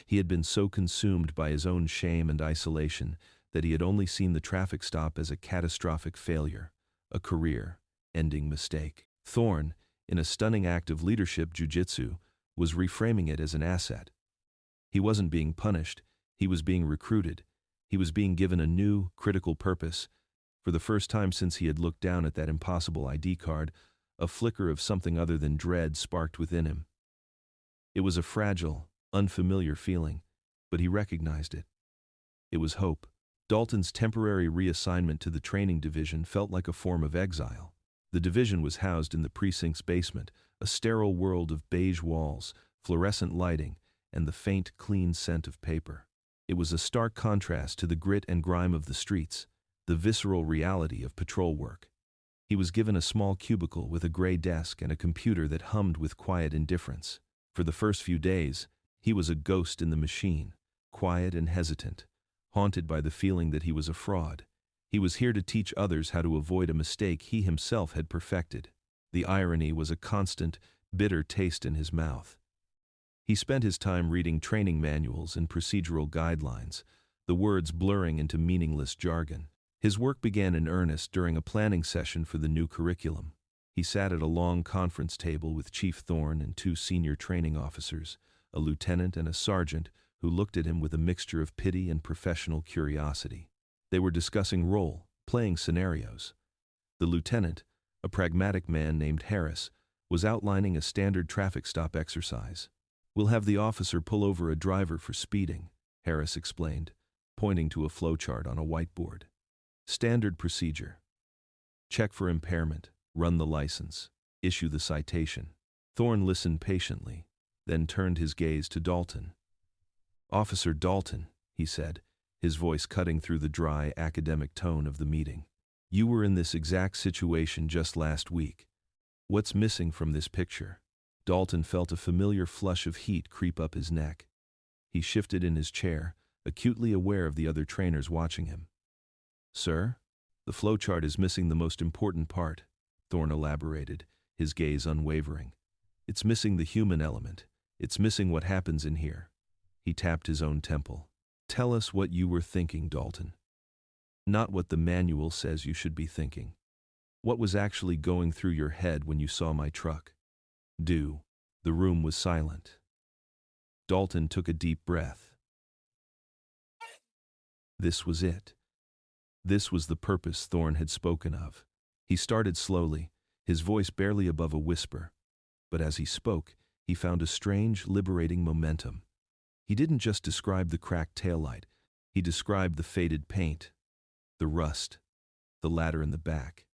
He had been so consumed by his own shame and isolation that he had only seen the traffic stop as a catastrophic failure, a career-ending mistake. Thorne, in a stunning act of leadership jujitsu, was reframing it as an asset. He wasn't being punished, he was being recruited. He was being given a new, critical purpose. For the first time since he had looked down at that impossible ID card, a flicker of something other than dread sparked within him. It was a fragile, unfamiliar feeling, but he recognized it. It was hope. Dalton's temporary reassignment to the training division felt like a form of exile. The division was housed in the precinct's basement, a sterile world of beige walls, fluorescent lighting, and the faint, clean scent of paper. It was a stark contrast to the grit and grime of the streets, the visceral reality of patrol work. He was given a small cubicle with a gray desk and a computer that hummed with quiet indifference. For the first few days, he was a ghost in the machine, quiet and hesitant, haunted by the feeling that he was a fraud. He was here to teach others how to avoid a mistake he himself had perfected. The irony was a constant, bitter taste in his mouth. He spent his time reading training manuals and procedural guidelines, the words blurring into meaningless jargon. His work began in earnest during a planning session for the new curriculum. He sat at a long conference table with Chief Thorne and two senior training officers, a lieutenant and a sergeant, who looked at him with a mixture of pity and professional curiosity. They were discussing role-playing scenarios. The lieutenant, a pragmatic man named Harris, was outlining a standard traffic stop exercise. "We'll have the officer pull over a driver for speeding," Harris explained, pointing to a flowchart on a whiteboard. "Standard procedure. Check for impairment, run the license, issue the citation." Thorne listened patiently, then turned his gaze to Dalton. "Officer Dalton," he said, his voice cutting through the dry, academic tone of the meeting. "You were in this exact situation just last week. What's missing from this picture?" Dalton felt a familiar flush of heat creep up his neck. He shifted in his chair, acutely aware of the other trainers watching him. "Sir, the flowchart is missing the most important part," Thorne elaborated, his gaze unwavering. "It's missing the human element. It's missing what happens in here." He tapped his own temple. "Tell us what you were thinking, Dalton. Not what the manual says you should be thinking. What was actually going through your head when you saw my truck?" "Do." The room was silent. Dalton took a deep breath. This was it. This was the purpose Thorne had spoken of. He started slowly, his voice barely above a whisper. But as he spoke, he found a strange, liberating momentum. He didn't just describe the cracked taillight. He described the faded paint, the rust, the ladder in the back.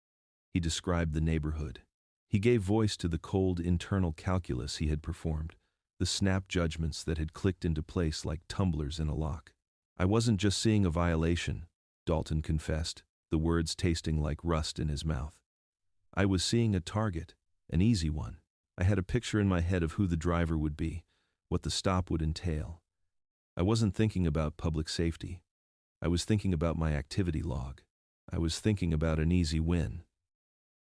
He described the neighborhood. He gave voice to the cold internal calculus he had performed, the snap judgments that had clicked into place like tumblers in a lock. "I wasn't just seeing a violation," Dalton confessed, the words tasting like rust in his mouth. "I was seeing a target, an easy one. I had a picture in my head of who the driver would be, what the stop would entail. I wasn't thinking about public safety. I was thinking about my activity log. I was thinking about an easy win."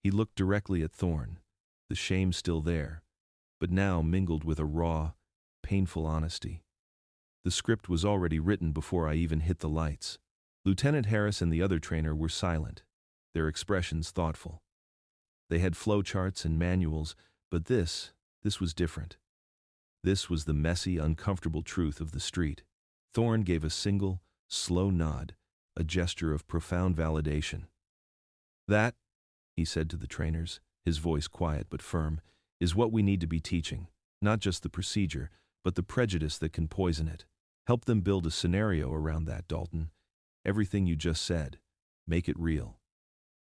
He looked directly at Thorne, the shame still there, but now mingled with a raw, painful honesty. "The script was already written before I even hit the lights." Lieutenant Harris and the other trainer were silent, their expressions thoughtful. They had flowcharts and manuals, but this was different. This was the messy, uncomfortable truth of the street. Thorne gave a single, slow nod, a gesture of profound validation. "That," he said to the trainers, his voice quiet but firm, "is what we need to be teaching, not just the procedure, but the prejudice that can poison it. Help them build a scenario around that, Dalton. Everything you just said. Make it real."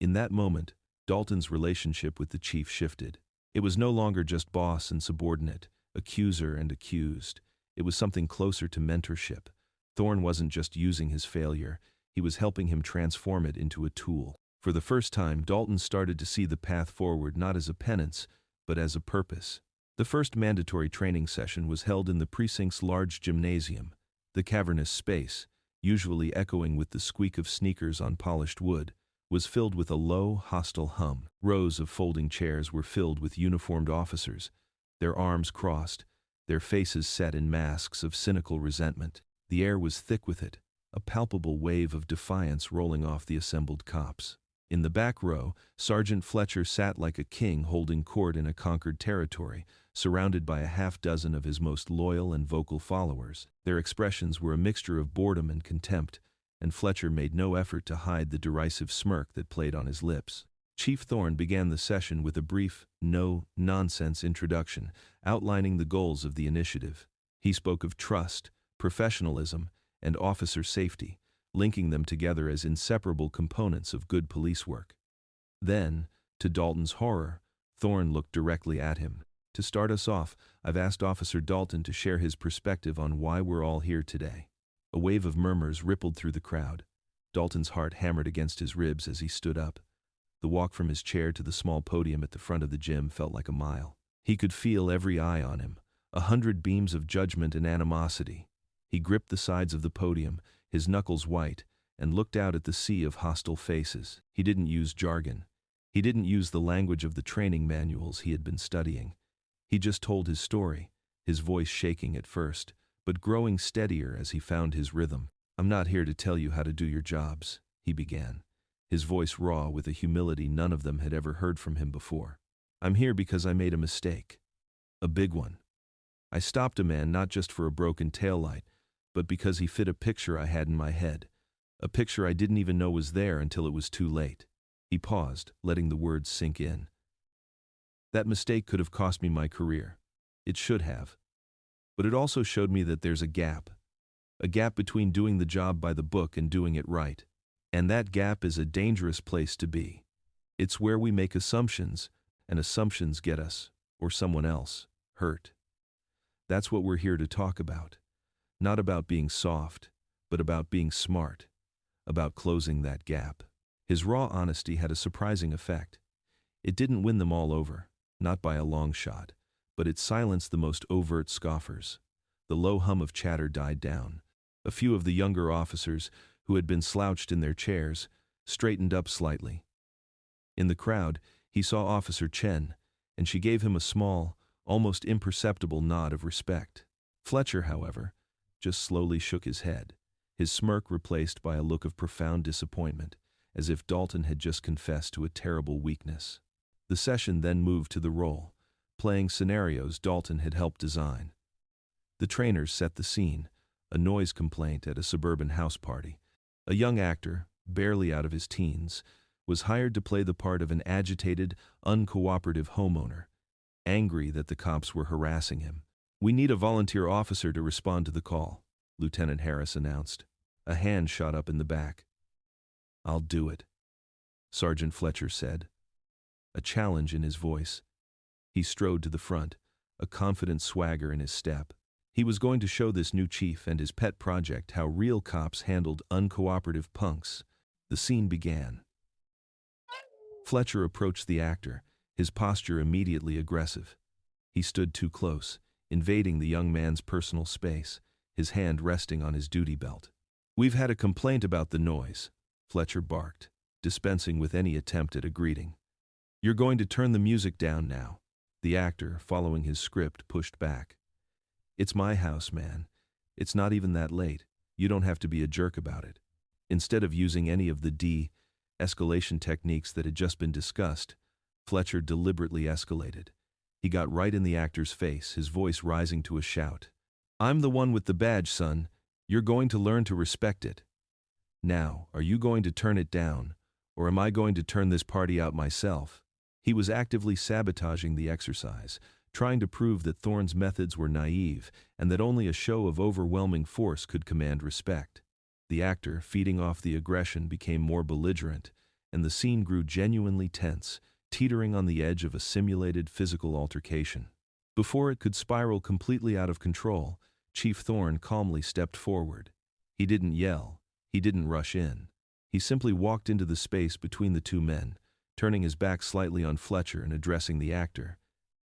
In that moment, Dalton's relationship with the chief shifted. It was no longer just boss and subordinate, accuser and accused. It was something closer to mentorship. Thorne wasn't just using his failure, he was helping him transform it into a tool. For the first time, Dalton started to see the path forward not as a penance, but as a purpose. The first mandatory training session was held in the precinct's large gymnasium. The cavernous space, usually echoing with the squeak of sneakers on polished wood, was filled with a low, hostile hum. Rows of folding chairs were filled with uniformed officers, their arms crossed, their faces set in masks of cynical resentment. The air was thick with it, a palpable wave of defiance rolling off the assembled cops. In the back row, Sergeant Fletcher sat like a king holding court in a conquered territory, surrounded by a half-dozen of his most loyal and vocal followers. Their expressions were a mixture of boredom and contempt, and Fletcher made no effort to hide the derisive smirk that played on his lips. Chief Thorne began the session with a brief, no-nonsense introduction, outlining the goals of the initiative. He spoke of trust, professionalism, and officer safety, linking them together as inseparable components of good police work. Then, To Dalton's horror, Thorne looked directly at him. To start us off, I've asked Officer Dalton to share his perspective on why we're all here today. A wave of murmurs rippled through the crowd. Dalton's heart hammered against his ribs as he stood up. The walk from his chair to the small podium at the front of the gym felt like a mile. He could feel every eye on him, 100 beams of judgment and animosity. He gripped the sides of the podium, his knuckles white, and looked out at the sea of hostile faces. He didn't use jargon. He didn't use the language of the training manuals he had been studying. He just told his story, his voice shaking at first, but growing steadier as he found his rhythm. "I'm not here to tell you how to do your jobs," he began, his voice raw with a humility none of them had ever heard from him before. "I'm here because I made a mistake. A big one. I stopped a man not just for a broken taillight, but because he fit a picture I had in my head. A picture I didn't even know was there until it was too late." He paused, letting the words sink in. "That mistake could have cost me my career. It should have. But it also showed me that there's a gap between doing the job by the book and doing it right. And that gap is a dangerous place to be. It's where we make assumptions, and assumptions get us, or someone else, hurt. That's what we're here to talk about. Not about being soft, but about being smart, about closing that gap." His raw honesty had a surprising effect. It didn't win them all over, not by a long shot, but it silenced the most overt scoffers. The low hum of chatter died down. A few of the younger officers, who had been slouched in their chairs, straightened up slightly. In the crowd, he saw Officer Chen, and she gave him a small, almost imperceptible nod of respect. Fletcher, however, just slowly shook his head, his smirk replaced by a look of profound disappointment, as if Dalton had just confessed to a terrible weakness. The session then moved to the role, playing scenarios Dalton had helped design. The trainers set the scene, a noise complaint at a suburban house party. A young actor, barely out of his teens, was hired to play the part of an agitated, uncooperative homeowner, angry that the cops were harassing him. "We need a volunteer officer to respond to the call," Lieutenant Harris announced. A hand shot up in the back. "I'll do it," Sergeant Fletcher said, a challenge in his voice. He strode to the front, a confident swagger in his step. He was going to show this new chief and his pet project how real cops handled uncooperative punks. The scene began. Fletcher approached the actor, his posture immediately aggressive. He stood too close, invading the young man's personal space, his hand resting on his duty belt. "We've had a complaint about the noise," Fletcher barked, dispensing with any attempt at a greeting. "You're going to turn the music down now." The actor, following his script, pushed back. "It's my house, man. It's not even that late. You don't have to be a jerk about it." Instead of using any of the de-escalation techniques that had just been discussed, Fletcher deliberately escalated. He got right in the actor's face, his voice rising to a shout. "I'm the one with the badge, son. You're going to learn to respect it. Now, are you going to turn it down, or am I going to turn this party out myself?" He was actively sabotaging the exercise, trying to prove that Thorne's methods were naive and that only a show of overwhelming force could command respect. The actor, feeding off the aggression, became more belligerent, and the scene grew genuinely tense, teetering on the edge of a simulated physical altercation. Before it could spiral completely out of control, Chief Thorne calmly stepped forward. He didn't yell. He didn't rush in. He simply walked into the space between the two men, turning his back slightly on Fletcher and addressing the actor.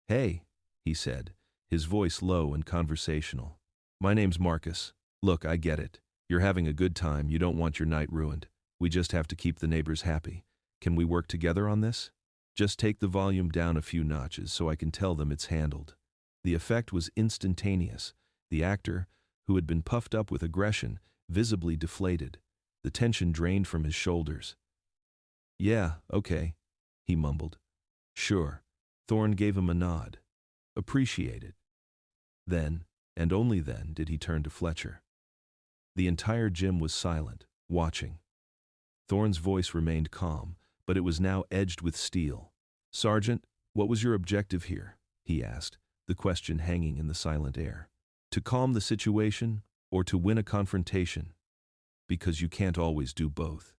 "Hey," he said, his voice low and conversational. "My name's Marcus. Look, I get it. You're having a good time. You don't want your night ruined. We just have to keep the neighbors happy. Can we work together on this? Just take the volume down a few notches so I can tell them it's handled." The effect was instantaneous. The actor, who had been puffed up with aggression, visibly deflated. The tension drained from his shoulders. "Yeah, okay," he mumbled. "Sure." Thorne gave him a nod. "Appreciate it." Then, and only then, did he turn to Fletcher. The entire gym was silent, watching. Thorne's voice remained calm, but it was now edged with steel. "Sergeant, what was your objective here?" he asked, the question hanging in the silent air. "To calm the situation, or to win a confrontation? Because you can't always do both."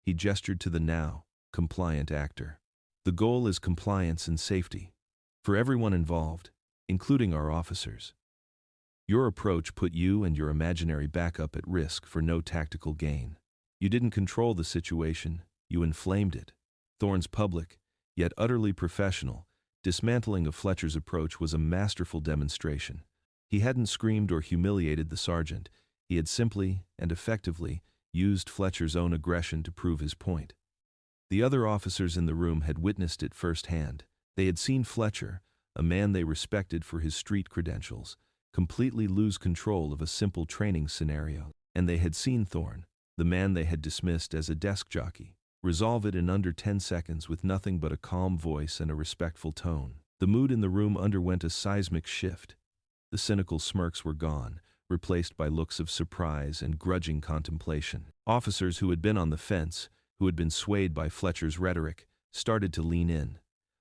He gestured to the now compliant actor. The goal is compliance and safety. For everyone involved, including our officers. Your approach put you and your imaginary backup at risk for no tactical gain. You didn't control the situation, you inflamed it. Thorne's public, yet utterly professional, dismantling of Fletcher's approach was a masterful demonstration. He hadn't screamed or humiliated the sergeant, he had simply and effectively used Fletcher's own aggression to prove his point. The other officers in the room had witnessed it firsthand. They had seen Fletcher, a man they respected for his street credentials, completely lose control of a simple training scenario, and they had seen Thorne, the man they had dismissed as a desk jockey, resolve it in under 10 seconds with nothing but a calm voice and a respectful tone. The mood in the room underwent a seismic shift. The cynical smirks were gone, replaced by looks of surprise and grudging contemplation. Officers who had been on the fence, who had been swayed by Fletcher's rhetoric, started to lean in,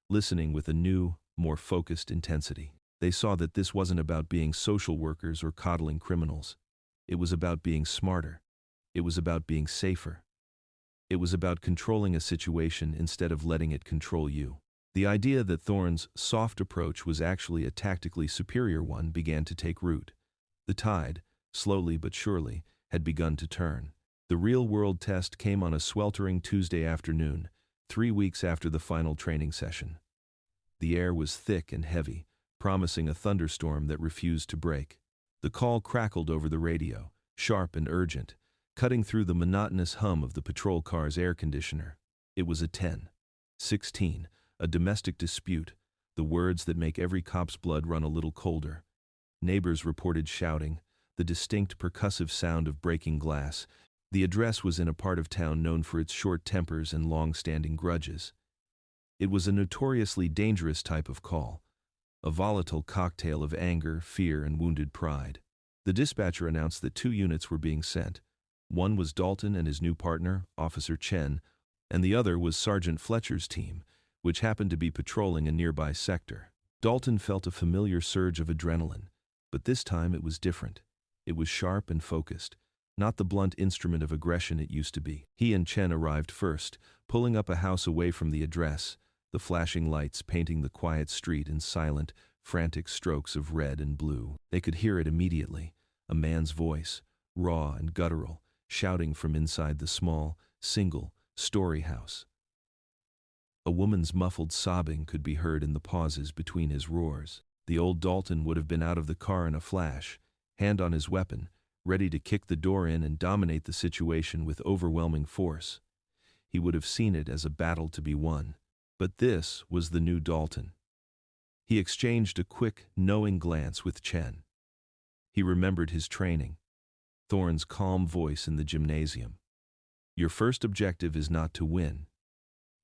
listening with a new, more focused intensity. They saw that this wasn't about being social workers or coddling criminals. It was about being smarter. It was about being safer. It was about controlling a situation instead of letting it control you. The idea that Thorne's soft approach was actually a tactically superior one began to take root. The tide, slowly but surely, had begun to turn. The real-world test came on a sweltering Tuesday afternoon, 3 weeks after the final training session. The air was thick and heavy, promising a thunderstorm that refused to break. The call crackled over the radio, sharp and urgent, cutting through the monotonous hum of the patrol car's air conditioner. It was a 10-16, a domestic dispute, the words that make every cop's blood run a little colder. Neighbors reported shouting, the distinct percussive sound of breaking glass. The address was in a part of town known for its short tempers and long-standing grudges. It was a notoriously dangerous type of call, a volatile cocktail of anger, fear, and wounded pride. The dispatcher announced that 2 units were being sent. One was Dalton and his new partner, Officer Chen, and the other was Sergeant Fletcher's team, which happened to be patrolling a nearby sector. Dalton felt a familiar surge of adrenaline, but this time it was different. It was sharp and focused, not the blunt instrument of aggression it used to be. He and Chen arrived first, pulling up a house away from the address, the flashing lights painting the quiet street in silent, frantic strokes of red and blue. They could hear it immediately, a man's voice, raw and guttural, shouting from inside the small, single-story house. A woman's muffled sobbing could be heard in the pauses between his roars. The old Dalton would have been out of the car in a flash, hand on his weapon, ready to kick the door in and dominate the situation with overwhelming force. He would have seen it as a battle to be won. But this was the new Dalton. He exchanged a quick, knowing glance with Chen. He remembered his training, Thorne's calm voice in the gymnasium. "Your first objective is not to win,"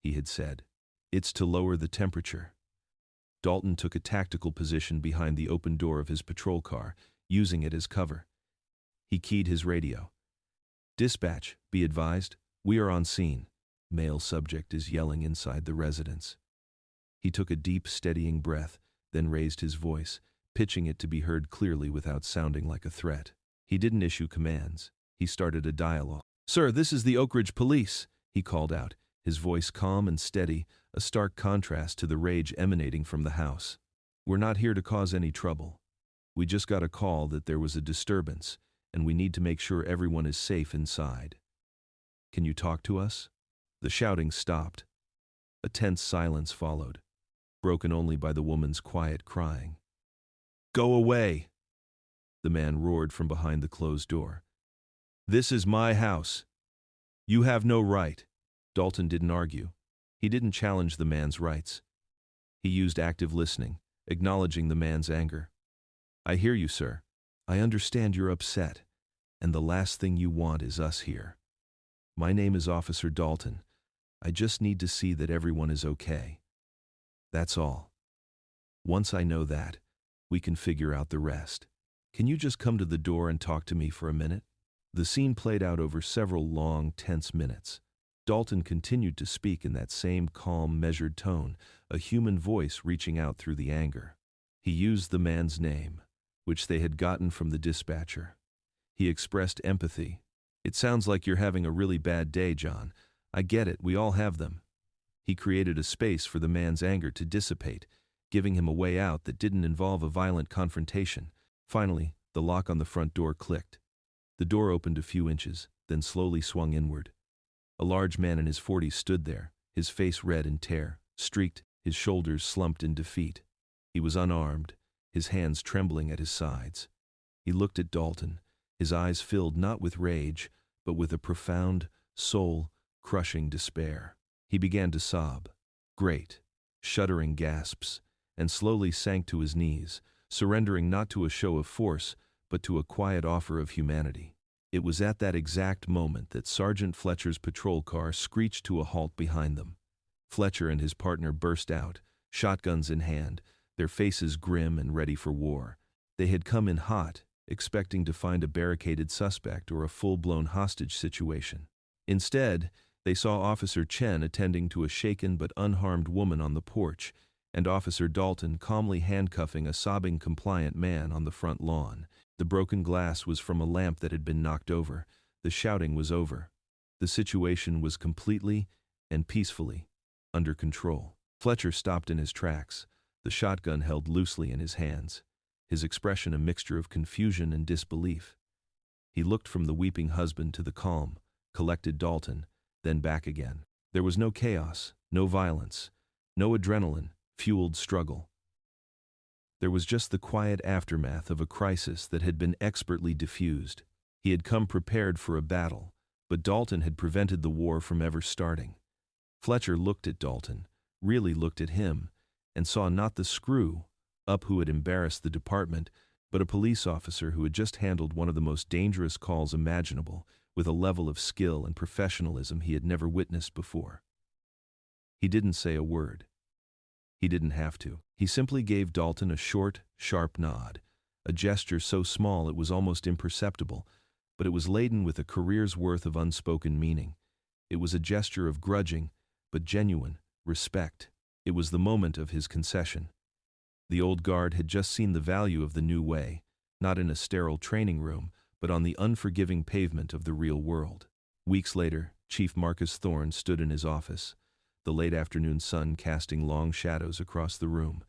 he had said. "It's to lower the temperature." Dalton took a tactical position behind the open door of his patrol car, using it as cover. He keyed his radio. "Dispatch, be advised, we are on scene. Male subject is yelling inside the residence." He took a deep, steadying breath, then raised his voice, pitching it to be heard clearly without sounding like a threat. He didn't issue commands. He started a dialogue. "Sir, this is the Oak Ridge Police," he called out, his voice calm and steady, a stark contrast to the rage emanating from the house. "We're not here to cause any trouble. We just got a call that there was a disturbance, and we need to make sure everyone is safe inside. Can you talk to us?" The shouting stopped. A tense silence followed, broken only by the woman's quiet crying. "Go away!" the man roared from behind the closed door. "This is my house. You have no right." Dalton didn't argue. He didn't challenge the man's rights. He used active listening, acknowledging the man's anger. "I hear you, sir. I understand you're upset, and the last thing you want is us here. My name is Officer Dalton. I just need to see that everyone is okay. That's all. Once I know that, we can figure out the rest. Can you just come to the door and talk to me for a minute?" The scene played out over several long, tense minutes. Dalton continued to speak in that same calm, measured tone, a human voice reaching out through the anger. He used the man's name, which they had gotten from the dispatcher. He expressed empathy. "It sounds like you're having a really bad day, John. I get it, we all have them." He created a space for the man's anger to dissipate, giving him a way out that didn't involve a violent confrontation. Finally, the lock on the front door clicked. The door opened a few inches, then slowly swung inward. A large man in his 40s stood there, his face red and streaked, his shoulders slumped in defeat. He was unarmed, his hands trembling at his sides. He looked at Dalton, his eyes filled not with rage, but with a profound, soul-crushing despair. He began to sob, great, shuddering gasps, and slowly sank to his knees, surrendering not to a show of force, but to a quiet offer of humanity. It was at that exact moment that Sergeant Fletcher's patrol car screeched to a halt behind them. Fletcher and his partner burst out, shotguns in hand, their faces grim and ready for war. They had come in hot, expecting to find a barricaded suspect or a full-blown hostage situation. Instead, they saw Officer Chen attending to a shaken but unharmed woman on the porch, and Officer Dalton calmly handcuffing a sobbing compliant man on the front lawn. The broken glass was from a lamp that had been knocked over. The shouting was over. The situation was completely and peacefully under control. Fletcher stopped in his tracks, the shotgun held loosely in his hands, his expression a mixture of confusion and disbelief. He looked from the weeping husband to the calm, collected Dalton, then back again. There was no chaos, no violence, no adrenaline-fueled struggle. There was just the quiet aftermath of a crisis that had been expertly diffused. He had come prepared for a battle, but Dalton had prevented the war from ever starting. Fletcher looked at Dalton, really looked at him, and saw not the screw-up who had embarrassed the department, but a police officer who had just handled one of the most dangerous calls imaginable, with a level of skill and professionalism he had never witnessed before. He didn't say a word. He didn't have to. He simply gave Dalton a short, sharp nod, a gesture so small it was almost imperceptible, but it was laden with a career's worth of unspoken meaning. It was a gesture of grudging, but genuine, respect. It was the moment of his concession. The old guard had just seen the value of the new way, not in a sterile training room, but on the unforgiving pavement of the real world. Weeks later, Chief Marcus Thorne stood in his office, the late afternoon sun casting long shadows across the room.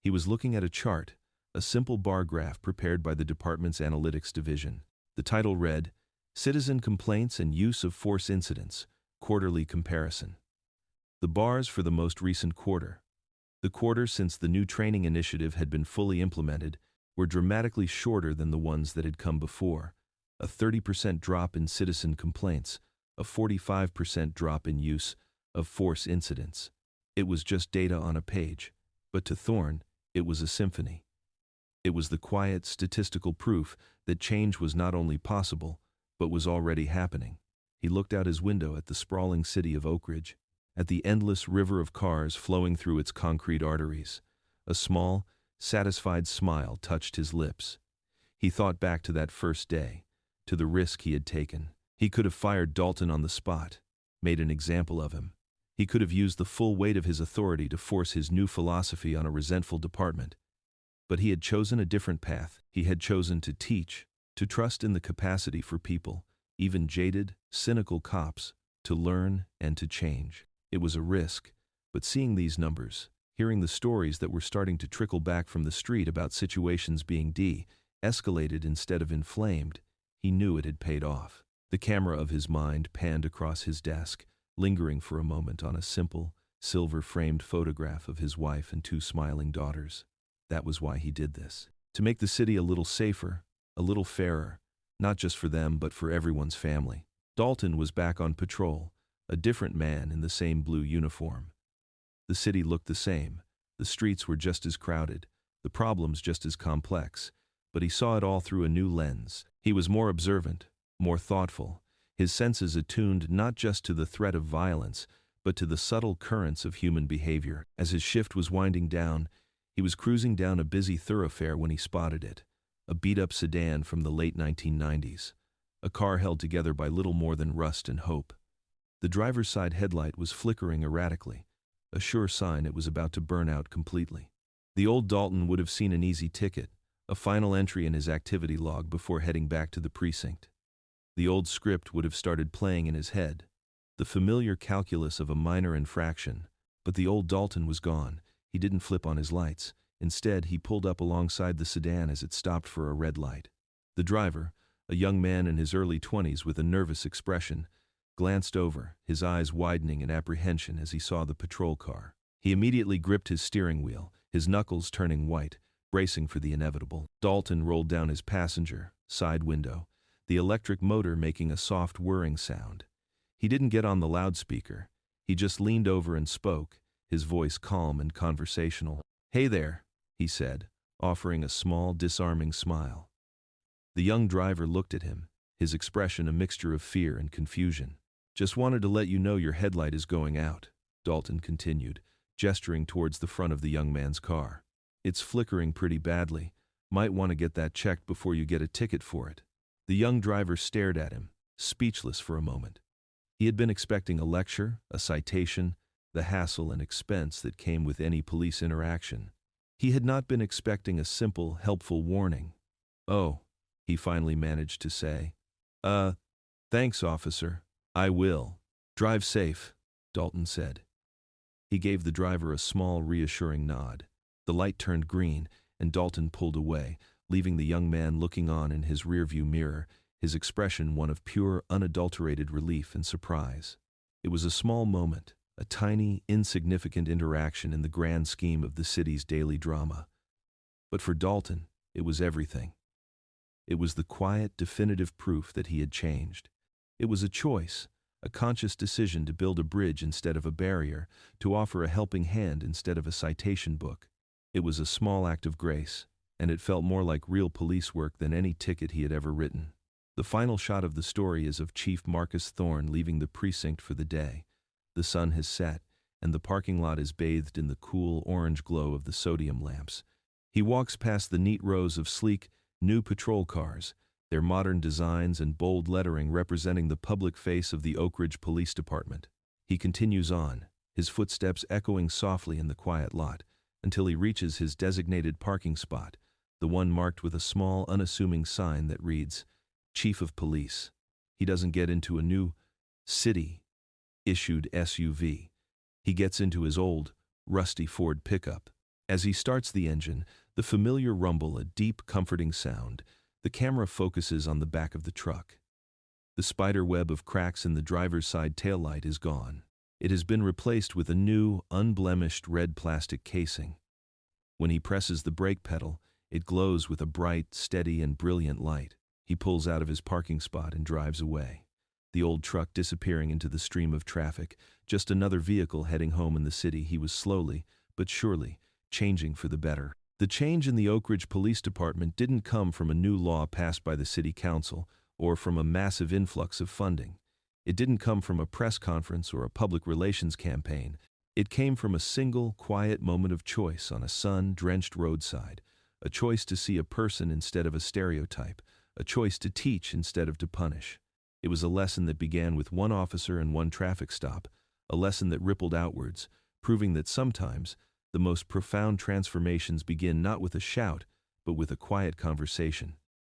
He was looking at a chart, a simple bar graph prepared by the department's analytics division. The title read, Citizen Complaints and Use of Force Incidents, Quarterly Comparison. The bars for the most recent quarter, the quarter since the new training initiative had been fully implemented, were dramatically shorter than the ones that had come before. A 30% drop in citizen complaints, a 45% drop in use of force incidents. It was just data on a page, but to Thorne, it was a symphony. It was the quiet statistical proof that change was not only possible, but was already happening. He looked out his window at the sprawling city of Oak Ridge, at the endless river of cars flowing through its concrete arteries. A small, satisfied smile touched his lips. He thought back to that first day, to the risk he had taken. He could have fired Dalton on the spot, made an example of him. He could have used the full weight of his authority to force his new philosophy on a resentful department. But he had chosen a different path. He had chosen to teach, to trust in the capacity for people, even jaded, cynical cops, to learn and to change. It was a risk, but seeing these numbers, hearing the stories that were starting to trickle back from the street about situations being de-escalated instead of inflamed, he knew it had paid off. The camera of his mind panned across his desk, lingering for a moment on a simple, silver-framed photograph of his wife and two smiling daughters. That was why he did this. To make the city a little safer, a little fairer, not just for them but for everyone's family. Dalton was back on patrol, a different man in the same blue uniform. The city looked the same. The streets were just as crowded, the problems just as complex, but he saw it all through a new lens. He was more observant, more thoughtful, his senses attuned not just to the threat of violence, but to the subtle currents of human behavior. As his shift was winding down, he was cruising down a busy thoroughfare when he spotted it, a beat-up sedan from the late 1990s, a car held together by little more than rust and hope. The driver's side headlight was flickering erratically, a sure sign it was about to burn out completely. The old Dalton would have seen an easy ticket, a final entry in his activity log before heading back to the precinct. The old script would have started playing in his head, the familiar calculus of a minor infraction, But the old Dalton was gone. He didn't flip on his lights. Instead, he pulled up alongside the sedan as it stopped for a red light. The driver, a young man in his early 20s with a nervous expression, glanced over, his eyes widening in apprehension as he saw the patrol car. He immediately gripped his steering wheel, his knuckles turning white, bracing for the inevitable. Dalton rolled down his passenger side window, the electric motor making a soft whirring sound. He didn't get on the loudspeaker. He just leaned over and spoke, his voice calm and conversational. "Hey there," he said, offering a small, disarming smile. The young driver looked at him, his expression a mixture of fear and confusion. "Just wanted to let you know your headlight is going out," Dalton continued, gesturing towards the front of the young man's car. "It's flickering pretty badly. Might want to get that checked before you get a ticket for it." The young driver stared at him, speechless for a moment. He had been expecting a lecture, a citation, the hassle and expense that came with any police interaction. He had not been expecting a simple, helpful warning. "Oh," he finally managed to say. Thanks, officer. I will. Drive safe," Dalton said. He gave the driver a small, reassuring nod. The light turned green, and Dalton pulled away, leaving the young man looking on in his rearview mirror, his expression one of pure, unadulterated relief and surprise. It was a small moment, a tiny, insignificant interaction in the grand scheme of the city's daily drama. But for Dalton, it was everything. It was the quiet, definitive proof that he had changed. It was a choice, a conscious decision to build a bridge instead of a barrier, to offer a helping hand instead of a citation book. It was a small act of grace, and it felt more like real police work than any ticket he had ever written. The final shot of the story is of Chief Marcus Thorne leaving the precinct for the day. The sun has set, and the parking lot is bathed in the cool orange glow of the sodium lamps. He walks past the neat rows of sleek, new patrol cars, their modern designs and bold lettering representing the public face of the Oak Ridge Police Department. He continues on, his footsteps echoing softly in the quiet lot, until he reaches his designated parking spot, the one marked with a small, unassuming sign that reads, Chief of Police. He doesn't get into a new, city-issued SUV. He gets into his old, rusty Ford pickup. As he starts the engine, the familiar rumble, a deep, comforting sound, the camera focuses on the back of the truck. The spider web of cracks in the driver's side taillight is gone. It has been replaced with a new, unblemished red plastic casing. When he presses the brake pedal, it glows with a bright, steady, and brilliant light. He pulls out of his parking spot and drives away, the old truck disappearing into the stream of traffic, just another vehicle heading home in the city he was slowly, but surely, changing for the better. The change in the Oak Ridge Police Department didn't come from a new law passed by the city council or from a massive influx of funding. It didn't come from a press conference or a public relations campaign. It came from a single, quiet moment of choice on a sun-drenched roadside, a choice to see a person instead of a stereotype, a choice to teach instead of to punish. It was a lesson that began with one officer and one traffic stop, a lesson that rippled outwards, proving that sometimes the most profound transformations begin not with a shout, but with a quiet conversation.